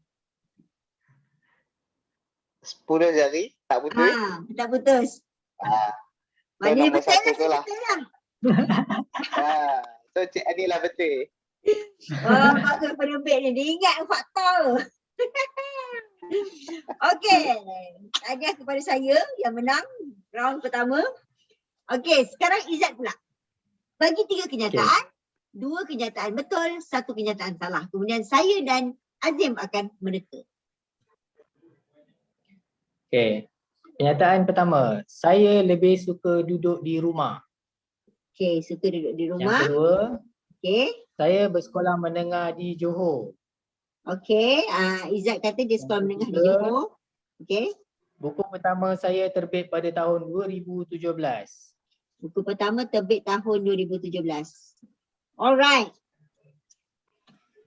10 jari tak putus. Tak putus. Maknanya betul lah. Betul lah. So Cik Adi lah betul. Bagus penebik ni. Dia ingat fakta. Okey. Hadiah kepada saya yang menang round pertama. Okey, sekarang Izzat pula. Bagi 3 kenyataan. 2 kenyataan betul, 1 kenyataan salah. Kemudian saya dan Azim akan meneka. Okey. Kenyataan pertama, saya lebih suka duduk di rumah. Okey, suka duduk di rumah. Yang kedua, okey, saya bersekolah menengah di Johor. Okey, Izzat kata dia sekolah menengah di Johor. Okey. Buku pertama saya terbit pada tahun 2017. Buku pertama terbit tahun 2017. Alright.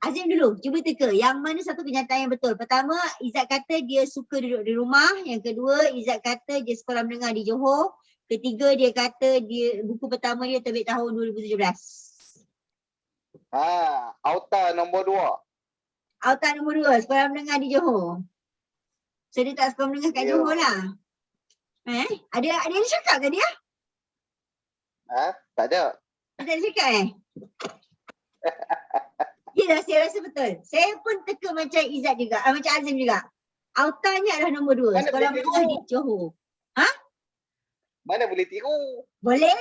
Azim dulu, cuba teka. Yang mana satu kenyataan yang betul? Pertama, Izzat kata dia suka duduk di rumah. Yang kedua, Izzat kata dia sekolah menengah di Johor. Ketiga, dia kata buku pertama dia terbit tahun 2017. Auta nombor 2. Auta nombor 2, sekolah menengah di Johor. So dia tak sekolah menengah kat Johor lah. Ada yang cakap tadi ah? Tak ada. Tak ada cakap Yelah, saya rasa betul. Saya pun teka macam Izzat juga, macam Azim juga. Autanya adalah nombor 2. Mana Sekolah boleh menengah tiru? di Johor. Mana boleh tiru? Boleh.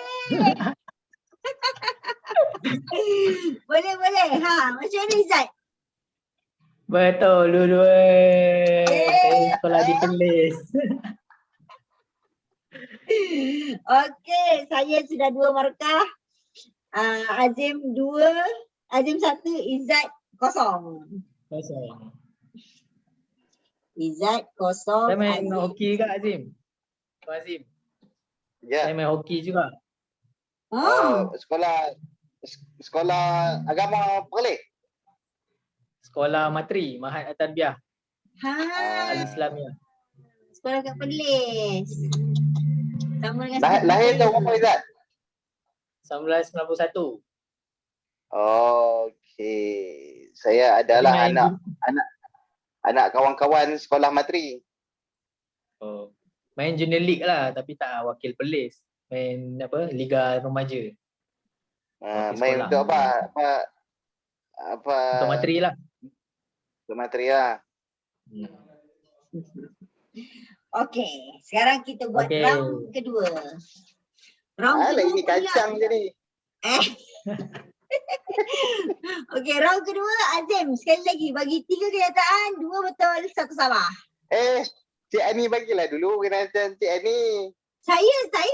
boleh. Macam mana Izzat? Betul dua-dua. Saya sekolah di Perlis. Okey, saya sudah 2 markah. Azim 2, Azim 1, Izzat 0. Kosong. Izzat 0. Saya main Azim. hoki ke Azim? Azim. Ya. Saya main hoki juga. Sekolah agama Perlis. Sekolah Matri, Mahat At-Tarbiyah Al-Islamiyah. Sekolah kat Perlis. Sama dengan Lahir tahun berapa Izzat? 1991. Okey. Saya adalah Main anak kawan-kawan sekolah Matri. Main Junior League lah, tapi tak wakil Perlis. Main Liga Remaja. Main sekolah. untuk apa? Untuk Matri lah. Untuk Matri lah. Okey, sekarang kita buat round kedua. Round kedua Ini kacang je ni. Okey, round kedua Azim sekali lagi bagi 3 kenyataan, 2 betul, 1 salah. Cik Ani bagilah dulu kenyataan Cik Ani. Saya tak,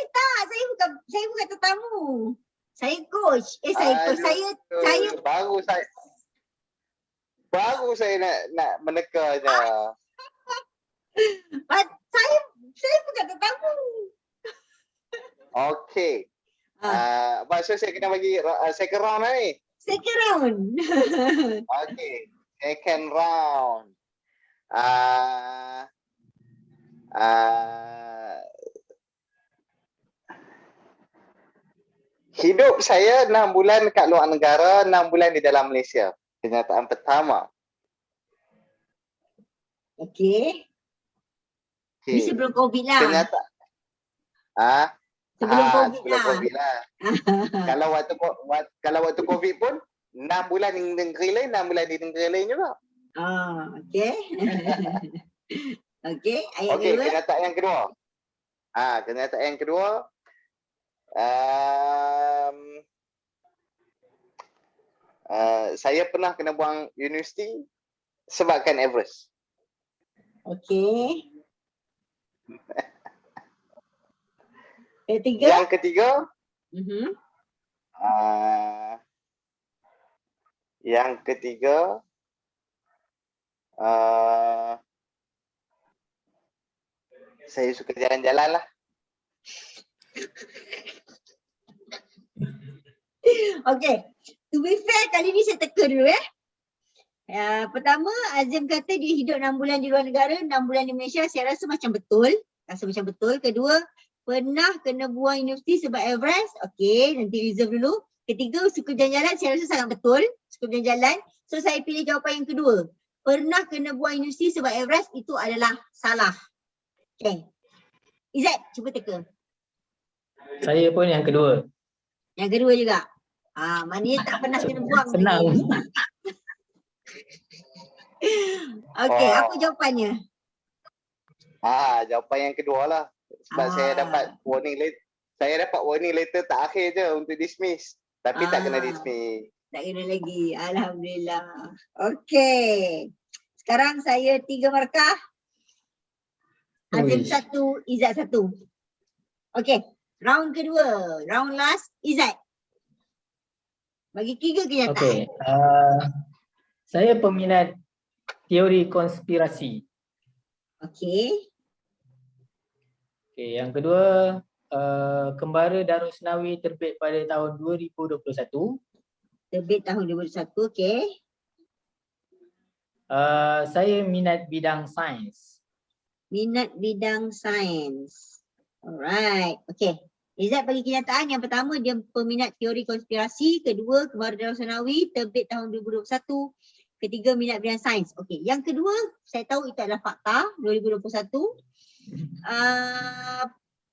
saya bukan tetamu. Saya coach. Saya Baru saya nak menekannya. saya bukan tetamu. Okey. So saya kena bagi second round lah ni. Second round. Okey. Second round. Hidup saya 6 bulan kat luar negara, 6 bulan di dalam Malaysia. Kenyataan pertama. Okey. Ni sebelum COVID lah. Sebelum COVID lah. Kalau waktu COVID pun 6 bulan di negeri lain, 6 bulan di negeri lain juga. Okey. Okey, ayat Okey, kedua. kenyataan yang kedua. Kenyataan yang kedua. Saya pernah kena buang universiti sebabkan Everest. Okey. Ketiga. Yang ketiga. Yang ketiga. Saya suka jalan-jalan lah. Okay. To be fair, kali ni saya teka dulu pertama, Azim kata dia hidup 6 bulan di luar negara, 6 bulan di Malaysia. Saya rasa macam betul. Kedua, pernah kena buang universiti sebab Everest. Okay, nanti reserve dulu. Ketiga, suka jalan-jalan. Saya rasa sangat betul. Suka jalan-jalan. So, saya pilih jawapan yang kedua. Pernah kena buang universiti sebab Everest, itu adalah salah. Okay. Izzat, cuba teka. Saya pun yang kedua. Yang kedua juga. Maknanya tak pernah kena buang. Senang. Okey, apa jawapannya? Jawapan yang kedua lah. Sebab saya dapat warning letter. Saya dapat warning letter tak akhir je untuk dismiss. Tapi tak kena dismiss. Tak kena lagi. Alhamdulillah. Okey. Sekarang saya 3 markah. Azim 1, Izzat 1. Okey. Round kedua. Round last, Izzat. Bagi 3 kenyataan. Okey. Saya peminat teori konspirasi. Okey. Okey, yang kedua, Kembara Darusnawi terbit pada tahun 2021. Terbit tahun 2021, okey. Saya minat bidang sains. Minat bidang sains. Alright, okey. Izzat bagi kenyataan yang pertama dia peminat teori konspirasi, kedua Kembara Darusnawi terbit tahun 2021, ketiga minat bidang sains. Okey, yang kedua saya tahu itu adalah fakta 2021.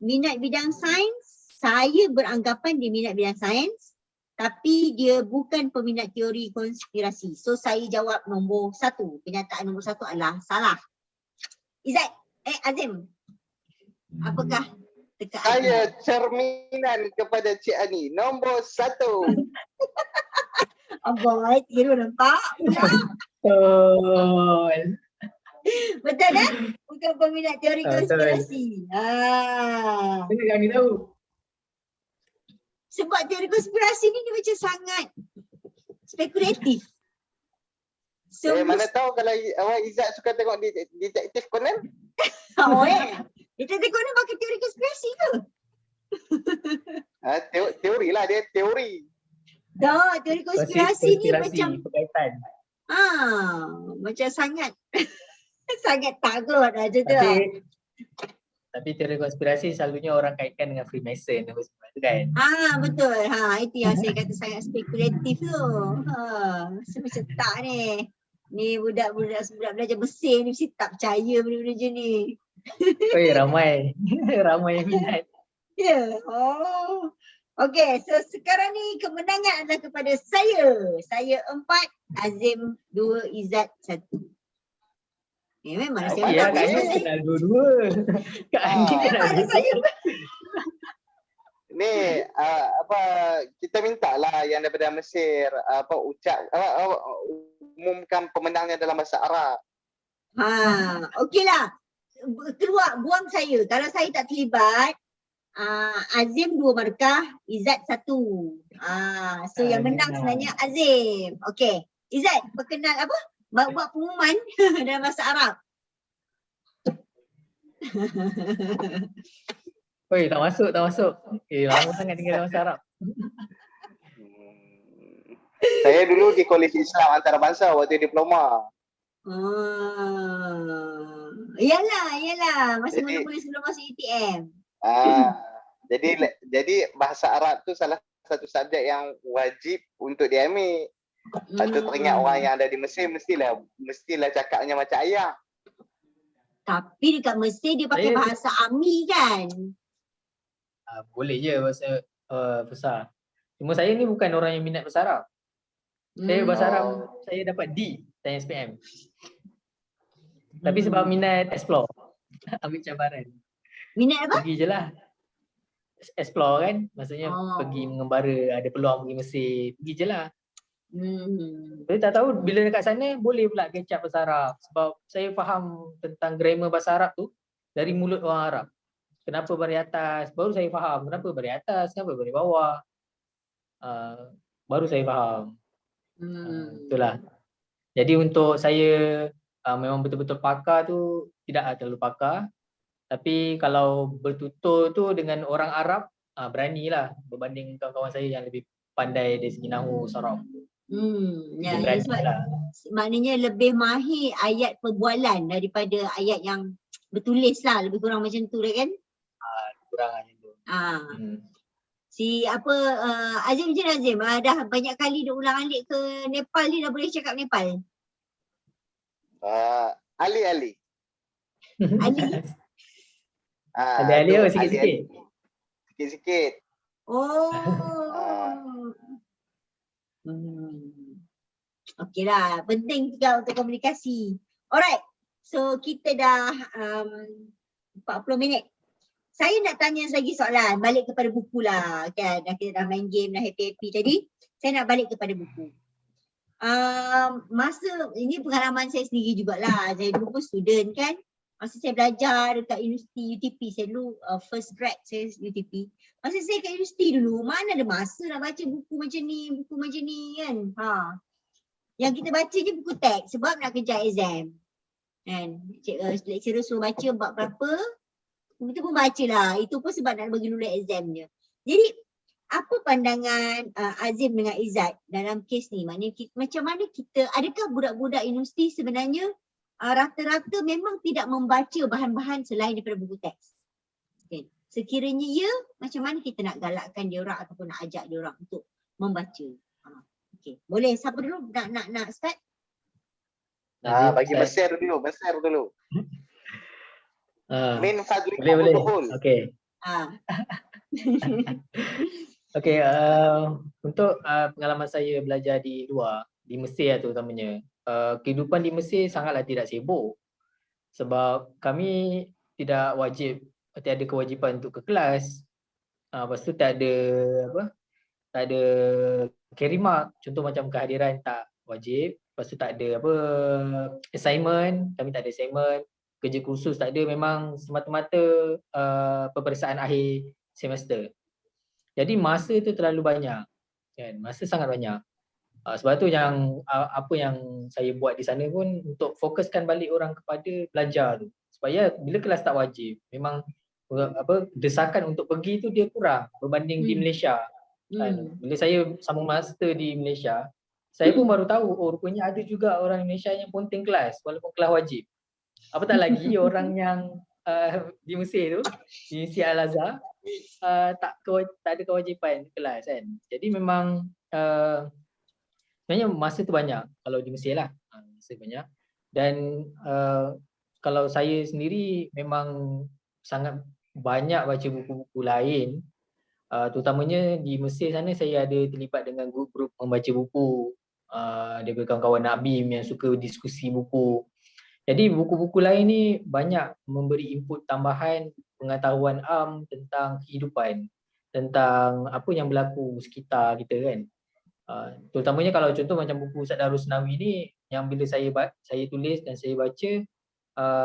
Minat bidang sains, saya beranggapan dia minat bidang sains, tapi dia bukan peminat teori konspirasi. So saya jawab nombor 1. Kenyataan nombor 1 adalah salah. Izzat, Azim, apakah tekaan? Saya cerminan kepada Cik Ani. Nombor 1. Aboy, tiru nampak pula. Betul. Betul kan? Bukan peminat teori Betul. konspirasi. Mana kami tahu? Sebab teori konspirasi ni dia macam sangat spekulatif. So, Mana tahu kalau awak Izzat suka tengok Detektif Conan? Detektif Conan pakai teori konspirasi ke? Teori lah, dia teori. Tak, teori konspirasi ni macam berkaitan. macam sangat sangat takut aja tu. Tapi teori konspirasi selalunya orang kaitkan dengan Freemason apa semua tu kan. Betul. Itu yang saya kata sangat spekulatif tu. Saya macam tak ni. Ni budak-budak belajar Mesir ni mesti tak percaya benda-benda macam ni. Ramai yang minat. Ya. Okey, so sekarang ni kemenangan adalah kepada saya. Saya 4, Azim 2, Izzat 1. Memang saya Kak Ani kenal dua-dua. Kak Ani kenal dua-dua. Ni kita minta lah yang daripada Mesir umumkan pemenangnya dalam bahasa Arab. Okeylah. Buang saya. Kalau saya tak terlibat, Azim 2 markah, Izzat 1. So yang menang sebenarnya Azim. Okey. Izzat, perkenal buat pengumuman dalam bahasa Arab. Tak masuk. Lama sangat tinggal dalam bahasa Arab. Saya dulu di Kolej Islam Antarabangsa waktu diploma. Yalah. Masa mula-mula sebelum masuk UTM. Jadi bahasa Arab tu salah satu subjek yang wajib untuk diambil. Patut teringat orang yang ada di Mesir mestilah cakapnya macam ayah. Tapi dekat Mesir dia pakai bahasa Ami kan? Boleh je bahasa besar. Cuma saya ni bukan orang yang minat bahasa Arab. Saya bahasa Arab saya dapat D tanya SPM. Tapi sebab minat explore, ambil cabaran. Minat apa? Pergi je lah. Explore kan, maksudnya pergi mengembara, ada peluang pergi Mesir, pergi je lah. Saya tak tahu bila dekat sana boleh pula catch up bahasa Arab. Sebab saya faham tentang grammar bahasa Arab tu dari mulut orang Arab. Kenapa baris atas, baru saya faham kenapa baris atas, kenapa baris bawah. Baru saya faham. Itulah. Jadi untuk saya memang betul-betul pakar tu tidak terlalu pakar. Tapi kalau bertutur tu dengan orang Arab, beranilah berbanding kawan-kawan saya yang lebih pandai dari segi nahwu, saraf. Maknanya lebih mahir ayat perbualan daripada ayat yang bertulis lah, lebih kurang macam tu kan? Kurang macam tu. Azim macam Azim, dah banyak kali dia ulang-alik ke Nepal ni, dah boleh cakap Nepal? Ali. Ali? Ali sikit-sikit. Sikit-sikit. Okey lah, penting juga untuk komunikasi. Alright, so kita dah 40 minit. Saya nak tanya lagi soalan, balik kepada buku lah kan. Kita dah main game, dah happy-happy tadi. Saya nak balik kepada buku. Ini pengalaman saya sendiri jugalah. Saya dulu pun student kan. Masa saya belajar dekat universiti UTP, saya dulu first grad saya UTP. Masa saya kat universiti dulu, mana ada masa nak baca buku macam ni kan. Yang kita baca je buku teks sebab nak kejar exam. Kan? Lecturer suruh baca bab berapa, kita pun baca lah. Itu pun sebab nak bagi lulus exam je. Jadi, apa pandangan Azim dengan Izzat dalam kes ni? Maknanya macam mana kita, adakah budak-budak universiti sebenarnya rata-rata memang tidak membaca bahan-bahan selain daripada buku teks? Okay. Sekiranya ya, macam mana kita nak galakkan dia orang ataupun nak ajak dia orang untuk membaca? Okay. Boleh, siapa dulu nak start? Bagi Mesir dulu. Min fadlikum Boleh. udkhul. Okey. Ah. Okey, untuk pengalaman saya belajar di luar, di Mesir terutamanya, kehidupan di Mesir sangatlah tidak sibuk sebab kami tidak wajib, tiada kewajipan untuk ke kelas. Lepas tu tak ada carry mark, contoh macam kehadiran tak wajib. Lepas tu tak ada assignment, kami tak ada assignment, kerja kursus tak ada, memang semata-mata peperiksaan akhir semester. Jadi masa tu terlalu banyak kan, masa sangat banyak. Sebab tu yang apa yang saya buat di sana pun untuk fokuskan balik orang kepada belajar tu. Supaya bila kelas tak wajib, memang desakan untuk pergi tu dia kurang berbanding di Malaysia. Kan. Bila saya sambung master di Malaysia, saya pun baru tahu rupanya ada juga orang Malaysia yang ponteng kelas walaupun kelas wajib. Apatah lagi orang yang di Mesir tu, di Mesir Al-Azhar, tak ada kewajipan kelas kan. Jadi memang sebenarnya masa tu banyak kalau di Mesir lah, masa banyak. Dan kalau saya sendiri memang sangat banyak baca buku-buku lain, terutamanya di Mesir sana saya ada terlibat dengan grup-grup membaca buku daripada kawan-kawan Nabim yang suka diskusi buku. Jadi buku-buku lain ni banyak memberi input tambahan pengetahuan tentang kehidupan, tentang apa yang berlaku sekitar kita kan. Terutamanya kalau contoh macam buku Ustaz Darus Nawi ni yang bila saya tulis dan saya baca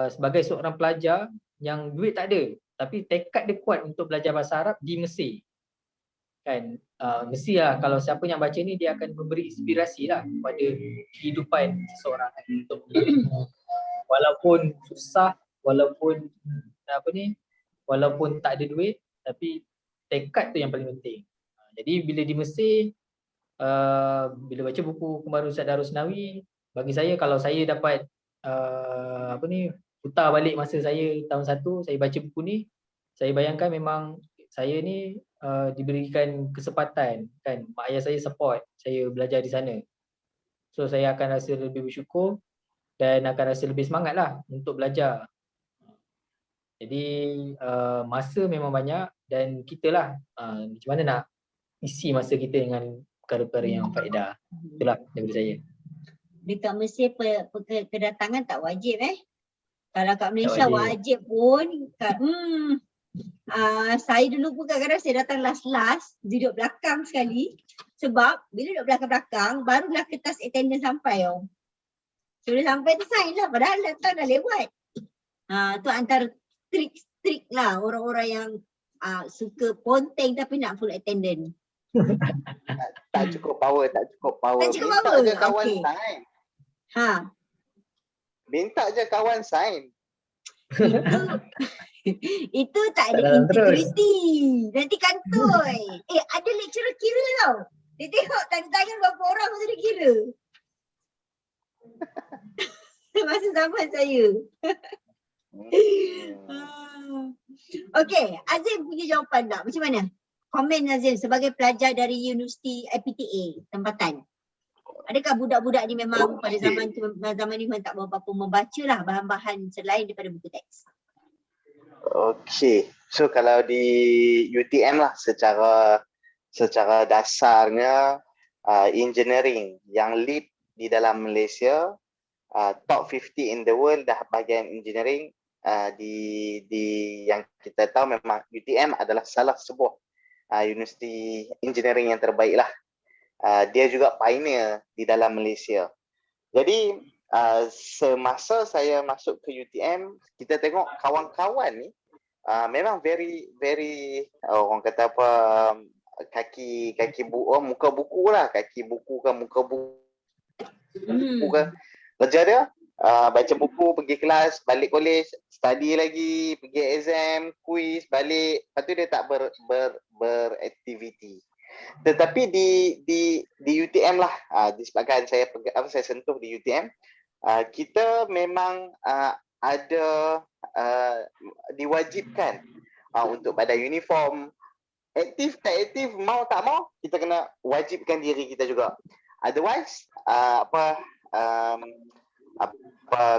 sebagai seorang pelajar yang duit tak ada tapi tekad dia kuat untuk belajar bahasa Arab di Mesir. Kan mesti lah kalau siapa yang baca ni dia akan memberi inspirasi lah kepada kehidupan seseorang untuk walaupun susah, walaupun walaupun tak ada duit, tapi tekad tu yang paling penting. Jadi bila di Mesir, bila baca buku Kembaran Ustaz Darus Nawi, bagi saya kalau saya dapat putar balik masa saya tahun 1, saya baca buku ni, saya bayangkan memang saya ni diberikan kesempatan kan, mak ayah saya support saya belajar di sana. So saya akan rasa lebih bersyukur dan akan rasa lebih semangat lah untuk belajar. Jadi masa memang banyak dan kita lah macam mana nak isi masa kita dengan perkara-perkara yang faedah. Itulah daripada saya. Dekat Mesir kedatangan tak wajib Kalau kat Malaysia wajib pun saya dulu pun kadang-kadang saya datang last duduk belakang sekali. Sebab bila duduk belakang-belakang barulah kertas attendance sampai Sudah sampai tu sign lah, padahal datang dah lewat. Tu antara trik lah orang-orang yang suka ponteng tapi nak full attendance. Tak cukup power. Tak cukup power. Minta je kawan sign. Minta je kawan sign. Itu tak ada integriti. Nanti kantoi. Ada lecturer kira tau. Dia tengok tangan berapa orang masa dia kira. Masa zaman saya. Okey, Azim punya jawapan tak? Macam mana? Komen Azim sebagai pelajar dari Universiti IPTA tempatan. Adakah budak-budak ni memang pada zaman ni memang tak berapa-apa membaca lah bahan-bahan selain daripada buku teks? Okey. So kalau di UTM lah secara dasarnya engineering yang lead di dalam Malaysia, top 50 in the world dah bahagian engineering, di yang kita tahu memang UTM adalah salah sebuah universiti engineering yang terbaik lah. Dia juga pioneer di dalam Malaysia. Jadi semasa saya masuk ke UTM, kita tengok kawan-kawan ni memang very orang kata apa, muka buku lah, kaki buku ke muka buku ke. Kerja dia baca buku, pergi kelas, balik college, study lagi, pergi exam, quiz, balik. Lepas tu dia tak beraktiviti. Tetapi di UTM lah, disebabkan saya sentuh di UTM, kita memang ada diwajibkan untuk pada uniform, aktif tak aktif, mau tak mau, kita kena wajibkan diri kita juga. Otherwise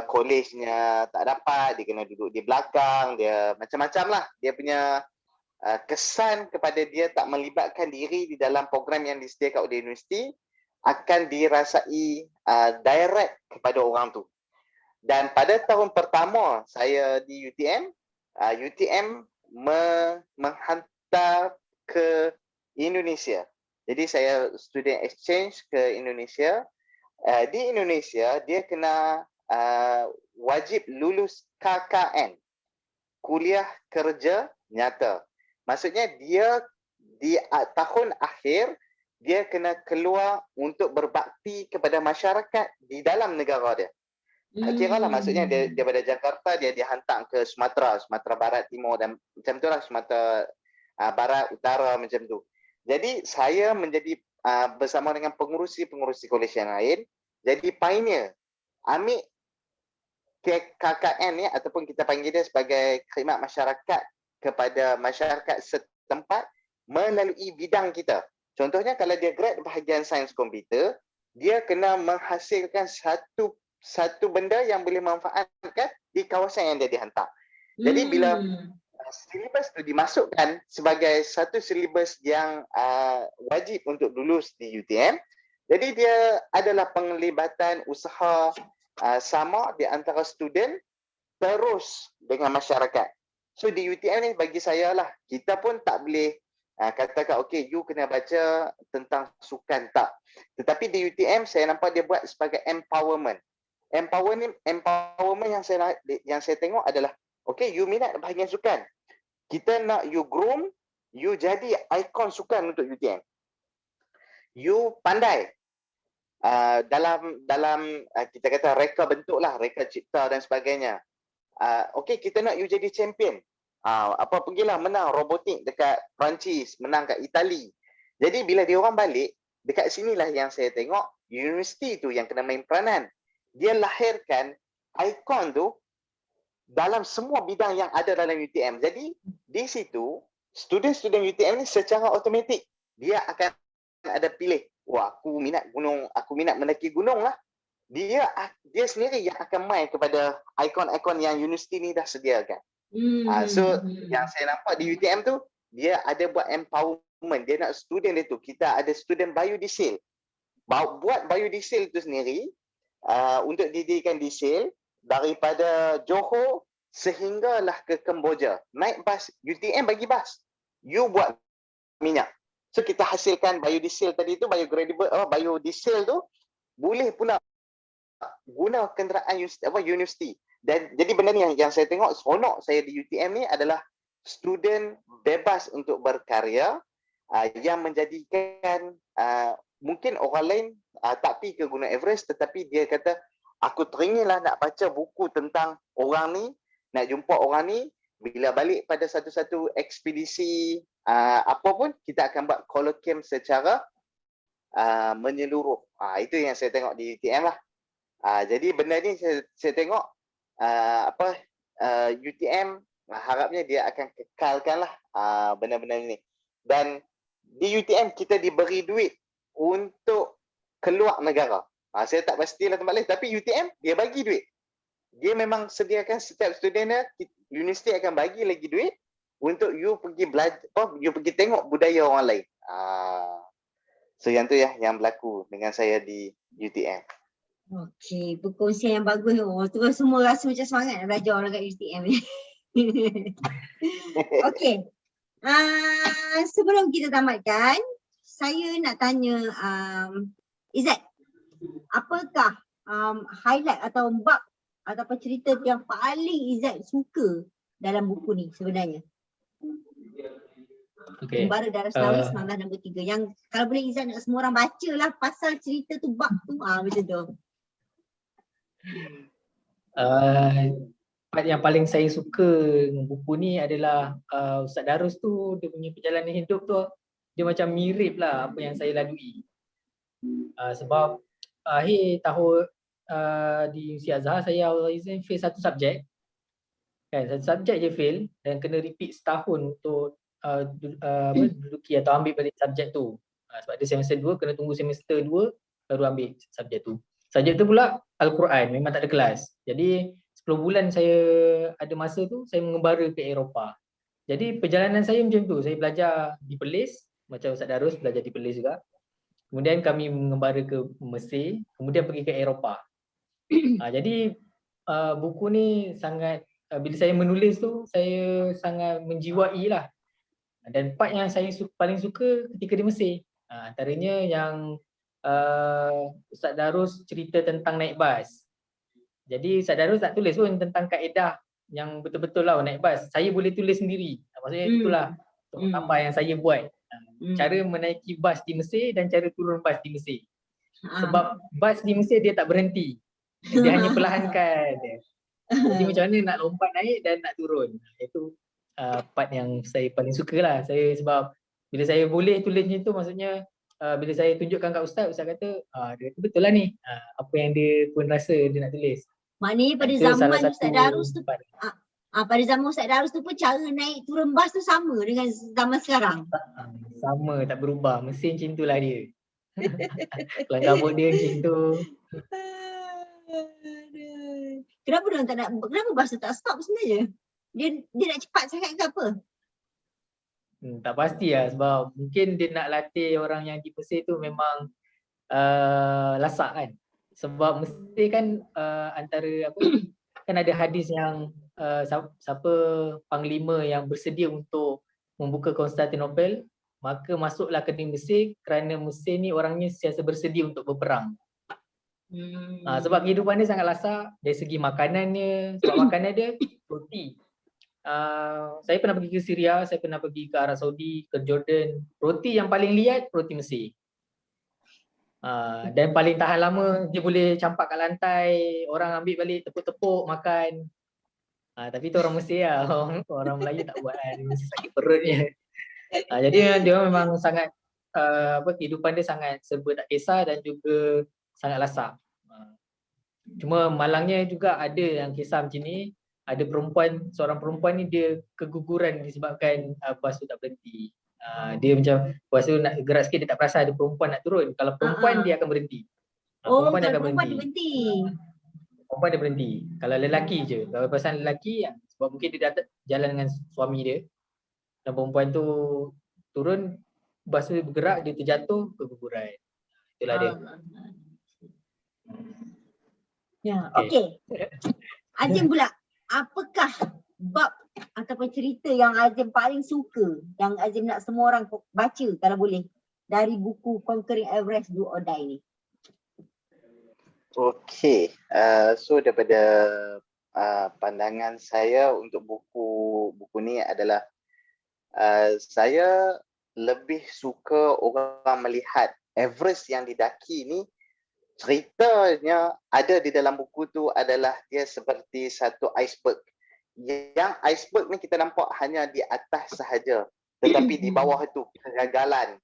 college-nya tak dapat, dia kena duduk di belakang, dia macam-macam lah. Dia punya kesan kepada dia tak melibatkan diri di dalam program yang disediakan oleh universiti akan dirasai direct kepada orang tu. Dan pada tahun pertama saya di UTM, UTM menghantar ke Indonesia. Jadi saya student exchange ke Indonesia. Di Indonesia dia kena wajib lulus KKN, kuliah kerja nyata. Maksudnya dia di tahun akhir dia kena keluar untuk berbakti kepada masyarakat di dalam negara dia. Kira lah maksudnya dia daripada Jakarta dia dihantar ke Sumatera Barat, Timur dan macam tu lah, Sumatera Barat, Utara macam tu. Jadi saya menjadi bersama dengan pengurusi kolej yang lain, jadi pioneer ambil KKN ni ataupun kita panggil dia sebagai khidmat masyarakat kepada masyarakat setempat melalui bidang kita. Contohnya kalau dia grad bahagian sains komputer, dia kena menghasilkan satu benda yang boleh manfaatkan di kawasan yang dia dihantar. Jadi bila silibus tu dimasukkan sebagai satu silibus yang wajib untuk lulus di UTM, jadi dia adalah penglibatan usaha sama di antara student terus dengan masyarakat. So di UTM ni bagi saya lah, kita pun tak boleh katakan okay you kena baca tentang sukan, tak. Tetapi di UTM saya nampak dia buat sebagai empowerment. Empowerment yang saya tengok adalah okay you minat bahagian sukan. Kita nak you groom, you jadi ikon sukan untuk UTM. You pandai dalam kita kata reka bentuk lah, reka cipta dan sebagainya. Okay, kita nak you jadi champion. Pergilah menang robotik dekat Perancis, menang kat Itali. Jadi bila dia orang balik, dekat sinilah yang saya tengok universiti tu yang kena main peranan. Dia lahirkan ikon tu dalam semua bidang yang ada dalam UTM. Jadi di situ student-student UTM ni secara automatik dia akan ada pilih, wah aku minat gunung, aku minat mendaki gunung lah. Dia sendiri yang akan main kepada ikon-ikon yang universiti ni dah sediakan. So yang saya nampak di UTM tu, dia ada buat empowerment. Dia nak student dia tu, kita ada student biodiesel. Buat biodiesel tu sendiri untuk didirikan diesel daripada Johor sehinggalah ke Kemboja. Naik bas, UTM bagi bas. You buat minyak. So kita hasilkan biodiesel tadi tu, biodiesel tu boleh pula guna kenderaan universiti. Dan jadi benda ni yang saya tengok seronok saya di UTM ni adalah student bebas untuk berkarya yang menjadikan mungkin orang lain tak pergi ke Gunung Everest, tetapi dia kata aku teringinlah nak baca buku tentang orang ni, nak jumpa orang ni. Bila balik pada satu-satu ekspedisi apa pun, kita akan buat kolokium secara menyeluruh. Itu yang saya tengok di UTM lah. Jadi benda ni saya tengok UTM harapnya dia akan kekalkan lah benda-benda ni. Dan di UTM kita diberi duit untuk keluar negara. Saya tak pastilah tempat lain, tapi UTM dia bagi duit. Dia memang sediakan setiap student dia, universiti akan bagi lagi duit untuk you pergi belajar, you pergi tengok budaya orang lain. So yang tu ya yang berlaku dengan saya di UTM. Okey, perkongsian yang bagus. Terus semua rasa macam semangat nak belajar orang kat UTM ni. Okey. Sebelum kita tamatkan, saya nak tanya Izzat, apakah highlight atau bab ataupun cerita yang paling Izzat suka dalam buku ni sebenarnya? Okay. Membara Darah Senawi 1963. Yang kalau boleh Izzat nak semua orang baca lah pasal cerita tu, bab tu, macam tu. Part yang paling saya suka dengan buku ni adalah Ustaz Darus tu, dia punya perjalanan hidup tu dia macam mirip lah apa yang saya lalui. Sebab akhir tahun di Universiti Azhar saya fail satu subjek kan, satu subjek je fail dan kena repeat setahun untuk duduki atau ambil balik subjek tu. Sebab dia semester 2 kena tunggu semester 2 baru ambil subjek tu. Subjek tu pula Al-Quran, memang tak ada kelas. Jadi 10 bulan saya ada masa tu, saya mengembara ke Eropah. Jadi perjalanan saya macam tu, saya belajar di Perlis, macam Ustaz Darus belajar di Perlis juga. Kemudian kami mengembara ke Mesir, kemudian pergi ke Eropah. Jadi buku ni sangat, bila saya menulis tu, saya sangat menjiwai lah. Dan part yang saya paling suka ketika di Mesir. Antaranya yang Ustaz Darus cerita tentang naik bas. Jadi Ustaz Darus tak tulis pun tentang kaedah yang betul-betul lah naik bas. Saya boleh tulis sendiri. Maksudnya itulah apa yang saya buat. Cara menaiki bas di Mesir dan cara turun bas di Mesir. Sebab bas di Mesir dia tak berhenti. Dia hanya perlahankan. Jadi macam mana nak lompat naik dan nak turun. Itu part yang saya paling suka lah. Sebab bila saya boleh tulis macam tu, maksudnya bila saya tunjukkan kat Ustaz kata dia kata betul lah ni. Apa yang dia pun rasa dia nak tulis. Maknanya pada Itu zaman salah Ustaz satu Darus tu, part. pada zaman Ustaz Darus tu pun cara naik turun bas tu sama dengan zaman sekarang. Sama, tak berubah. Mesin macam itulah dia. Kelang kabut dia macam tu. Kenapa dia tak nak, kenapa bas tu tak stop sebenarnya? Dia nak cepat sangat ke apa? Tak pasti lah sebab mungkin dia nak latih orang yang di Mesir tu memang lasak kan. Sebab Mesir kan antara apa kan ada hadis yang siapa panglima yang bersedia untuk membuka Konstantinopel, maka masuklah ke Mesir kerana Mesir ni orangnya sentiasa bersedia untuk berperang. Sebab kehidupan dia sangat lasak dari segi makanannya. Sebab makanan dia roti. Saya pernah pergi ke Syria, saya pernah pergi ke Arab Saudi, ke Jordan. Roti yang paling liat roti Mesir. Dan paling tahan lama, dia boleh campak kat lantai, orang ambil balik tepuk-tepuk makan. Tapi itu orang Mesir lah, orang Melayu tak buat lah, dia mesti sakit perutnya. Jadi dia memang sangat kehidupan dia sangat serba tak kisah dan juga sangat lasak. Cuma malangnya juga ada yang kisah macam ni, ada seorang perempuan ni dia keguguran disebabkan bas tu tak berhenti. Dia macam bas tu nak gerak sikit dia tak perasan ada perempuan nak turun. Kalau perempuan dia akan berhenti. Kalau perempuan dia berhenti. Perempuan dia berhenti. Kalau lelaki je, kalau pasal lelaki sebab mungkin dia dah jalan dengan suami dia dan perempuan tu turun, bas tu bergerak, dia terjatuh, keguguran. Itulah dia. Ya, okey. Azim pula, apakah bab ataupun cerita yang Azim paling suka, yang Azim nak semua orang baca kalau boleh dari buku Conquering Everest Do or Die ni? Okey, so daripada pandangan saya untuk buku ni adalah saya lebih suka orang melihat Everest yang didaki ni. Ceritanya ada di dalam buku tu adalah dia seperti satu iceberg. Yang iceberg ni kita nampak hanya di atas sahaja. Tetapi di bawah tu kegagalan,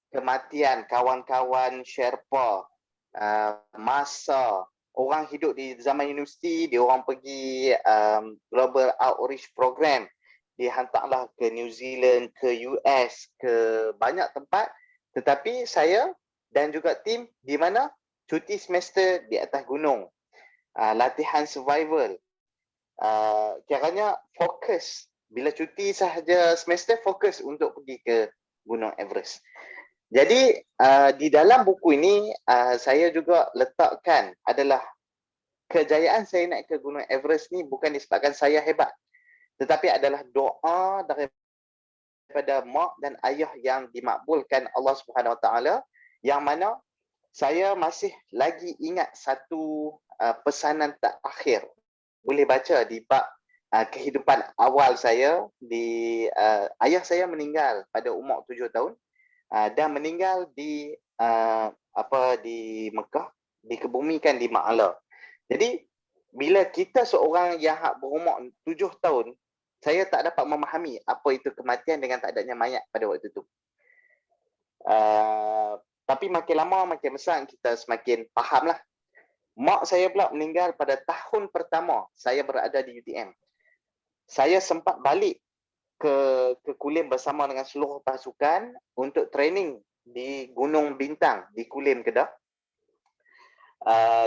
kematian kawan-kawan Sherpa, masa orang hidup di zaman universiti, dia orang pergi Global Outreach Program, dihantarlah ke New Zealand, ke US, ke banyak tempat. Tetapi saya dan juga tim di mana cuti semester di atas gunung, latihan survival, kiranya fokus. Bila cuti sahaja semester, fokus untuk pergi ke Gunung Everest. Jadi di dalam buku ini saya juga letakkan adalah kejayaan saya naik ke Gunung Everest ni bukan disebabkan saya hebat, tetapi adalah doa daripada mak dan ayah yang dimakbulkan Allah Subhanahu Wa Taala, yang mana saya masih lagi ingat satu pesanan terakhir. Boleh baca di bab kehidupan awal saya. Ayah saya meninggal pada umur 7 tahun dan meninggal di di Mekah, dikebumikan di Ma'ala. Jadi bila kita seorang yang berumur 7 tahun, saya tak dapat memahami apa itu kematian dengan tak adanya mayat pada waktu itu. Tapi makin lama, makin besar, kita semakin fahamlah. Mak saya pula meninggal pada tahun pertama saya berada di UTM. Saya sempat balik ke Kulim bersama dengan seluruh pasukan untuk training di Gunung Bintang di Kulim, Kedah.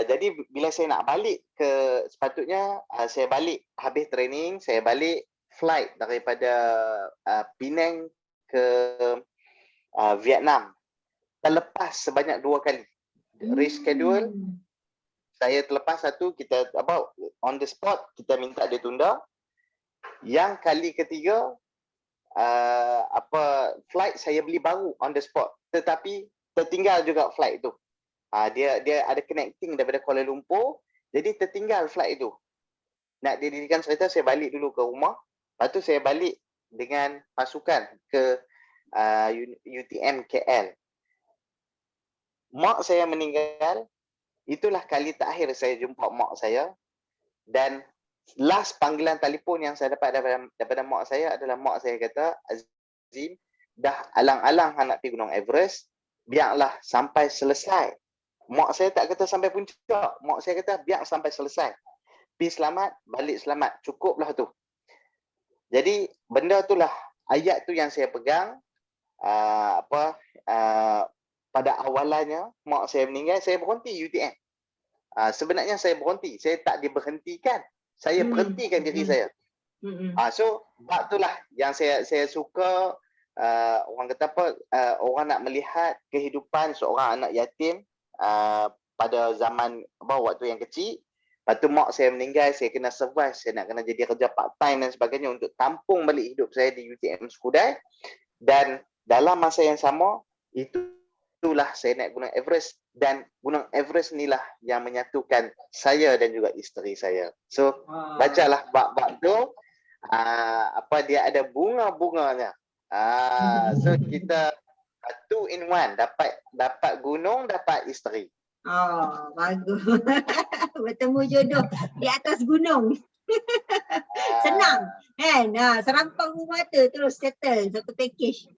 Jadi bila saya nak balik ke, sepatutnya saya balik habis training, saya balik flight daripada Penang ke Vietnam. Terlepas sebanyak 2 kali. Reschedule, saya terlepas satu, kita on the spot kita minta dia tunda. Yang kali ketiga flight saya beli baru on the spot, tetapi tertinggal juga flight tu. Dia ada connecting daripada Kuala Lumpur, jadi tertinggal flight itu. Nak didirikan cerita, saya balik dulu ke rumah, lepas tu saya balik dengan pasukan ke UTM KL. Mak saya meninggal, itulah kali terakhir saya jumpa mak saya, dan last panggilan telefon yang saya dapat daripada mak saya adalah mak saya kata, Azim, dah alang-alang nak pergi Gunung Everest, biarlah sampai selesai. Mak saya tak kata sampai puncak, mak saya kata biar sampai selesai. Pergi selamat, balik selamat, cukuplah tu. Jadi benda itulah, ayat tu yang saya pegang. Pada awalannya mak saya meninggal, saya berhenti UTM. Sebenarnya saya berhenti, saya tak diberhentikan, saya berhentikan diri saya. So bab itulah yang saya suka. Orang kata orang nak melihat kehidupan seorang anak yatim pada zaman waktu yang kecil. Lepas tu mak saya meninggal, saya kena survive, saya nak kena jadi kerja part time dan sebagainya untuk tampung balik hidup saya di UTM Skudai. Dan dalam masa yang sama, itulah saya naik Gunung Everest, dan Gunung Everest inilah yang menyatukan saya dan juga isteri saya. So bacalah bab-bab tu, dia ada bunga-bunganya. So kita 2 in 1, dapat gunung, dapat isteri. Oh, bagus. Bertemu jodoh di atas gunung. Senang kan? Serampang mata terus settle satu package.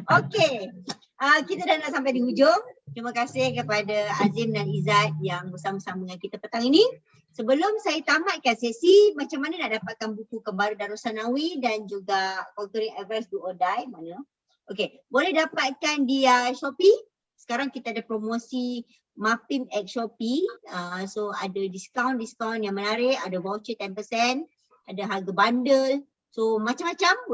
Okey. Kita dah nak sampai di hujung. Terima kasih kepada Azim dan Izzat yang bersama-sama dengan kita petang ini. Sebelum saya tamatkan sesi, macam mana nak dapatkan buku Kembara Darussanawi dan juga Conquering Everest Do or Die, mana? Okey, boleh dapatkan di Shopee. Sekarang kita ada promosi Mapim at Shopee. So ada diskaun yang menarik, ada voucher 10%, ada harga bundle. So macam-macam,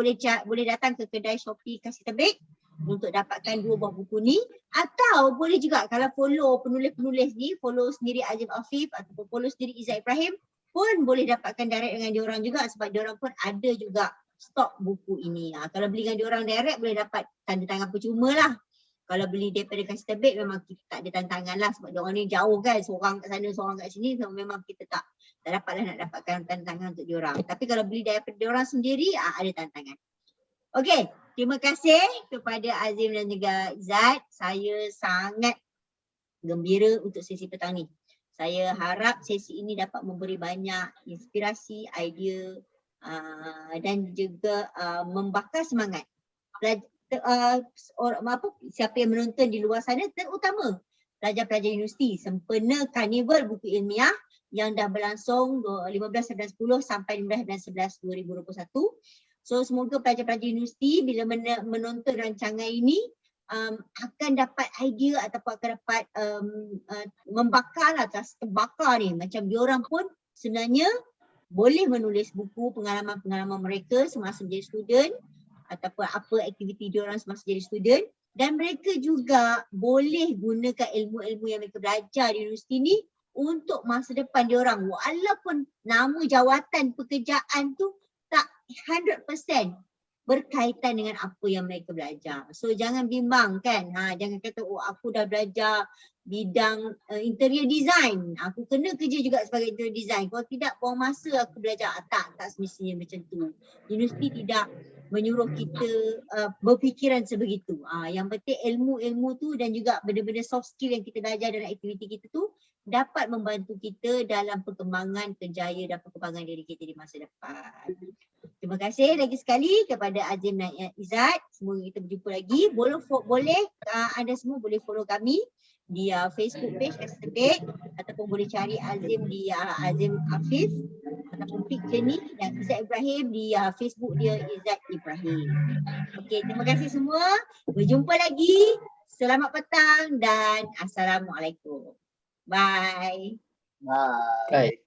boleh datang ke kedai Shopee Kasih Tebik untuk dapatkan 2 buah buku ni. Atau boleh juga kalau follow penulis-penulis ni, follow sendiri Azim Afif ataupun follow sendiri Izzat Ibrahim, pun boleh dapatkan direct dengan diorang juga, sebab diorang pun ada juga stok buku ini. Kalau beli dengan diorang direct boleh dapat tanda tangan percuma lah. Kalau beli daripada Kasih Tebik memang kita tak ada tantangan lah, sebab diorang ni jauh kan, seorang kat sana, seorang kat sini, so memang kita tak dapatlah nak dapatkan tantangan untuk diorang. Tapi kalau beli daripada diorang sendiri, ada tantangan. Okey, terima kasih kepada Azim dan juga Izzat. Saya sangat gembira untuk sesi petang ni. Saya harap sesi ini dapat memberi banyak inspirasi, idea dan juga membakar semangat siapa yang menonton di luar sana, terutama pelajar-pelajar universiti, sempena Karnival Buku Ilmiah yang dah berlangsung 15-11-10 sampai 15-11-2021. So semoga pelajar-pelajar universiti bila menonton rancangan ini akan dapat idea ataupun akan dapat membakar lah, terbakar ni. Macam diorang pun sebenarnya boleh menulis buku pengalaman-pengalaman mereka semasa menjadi student ataupun apa aktiviti diorang semasa jadi student, dan mereka juga boleh gunakan ilmu-ilmu yang mereka belajar di universiti ni untuk masa depan diorang, walaupun nama jawatan pekerjaan tu tak 100% berkaitan dengan apa yang mereka belajar. So jangan bimbang kan, jangan kata aku dah belajar bidang interior design, aku kena kerja juga sebagai interior design, kalau tidak buang masa aku belajar. Tak semestinya macam tu. Universiti tidak menyuruh kita berfikiran sebegitu. Yang penting ilmu-ilmu tu dan juga benda-benda soft skill yang kita belajar dalam aktiviti kita tu dapat membantu kita dalam perkembangan kejayaan dan perkembangan diri kita di masa depan. Terima kasih lagi sekali kepada Azim dan Izzat. Semoga kita berjumpa lagi. Boleh anda semua boleh follow kami di Facebook page Kasih Tebik, ataupun boleh cari Azim di Azim Afif ataupun picture ni, dan Izzat Ibrahim di Facebook dia Izzat Ibrahim. Okey, terima kasih semua. Berjumpa lagi. Selamat petang dan Assalamualaikum. Bye. Bye. Bye.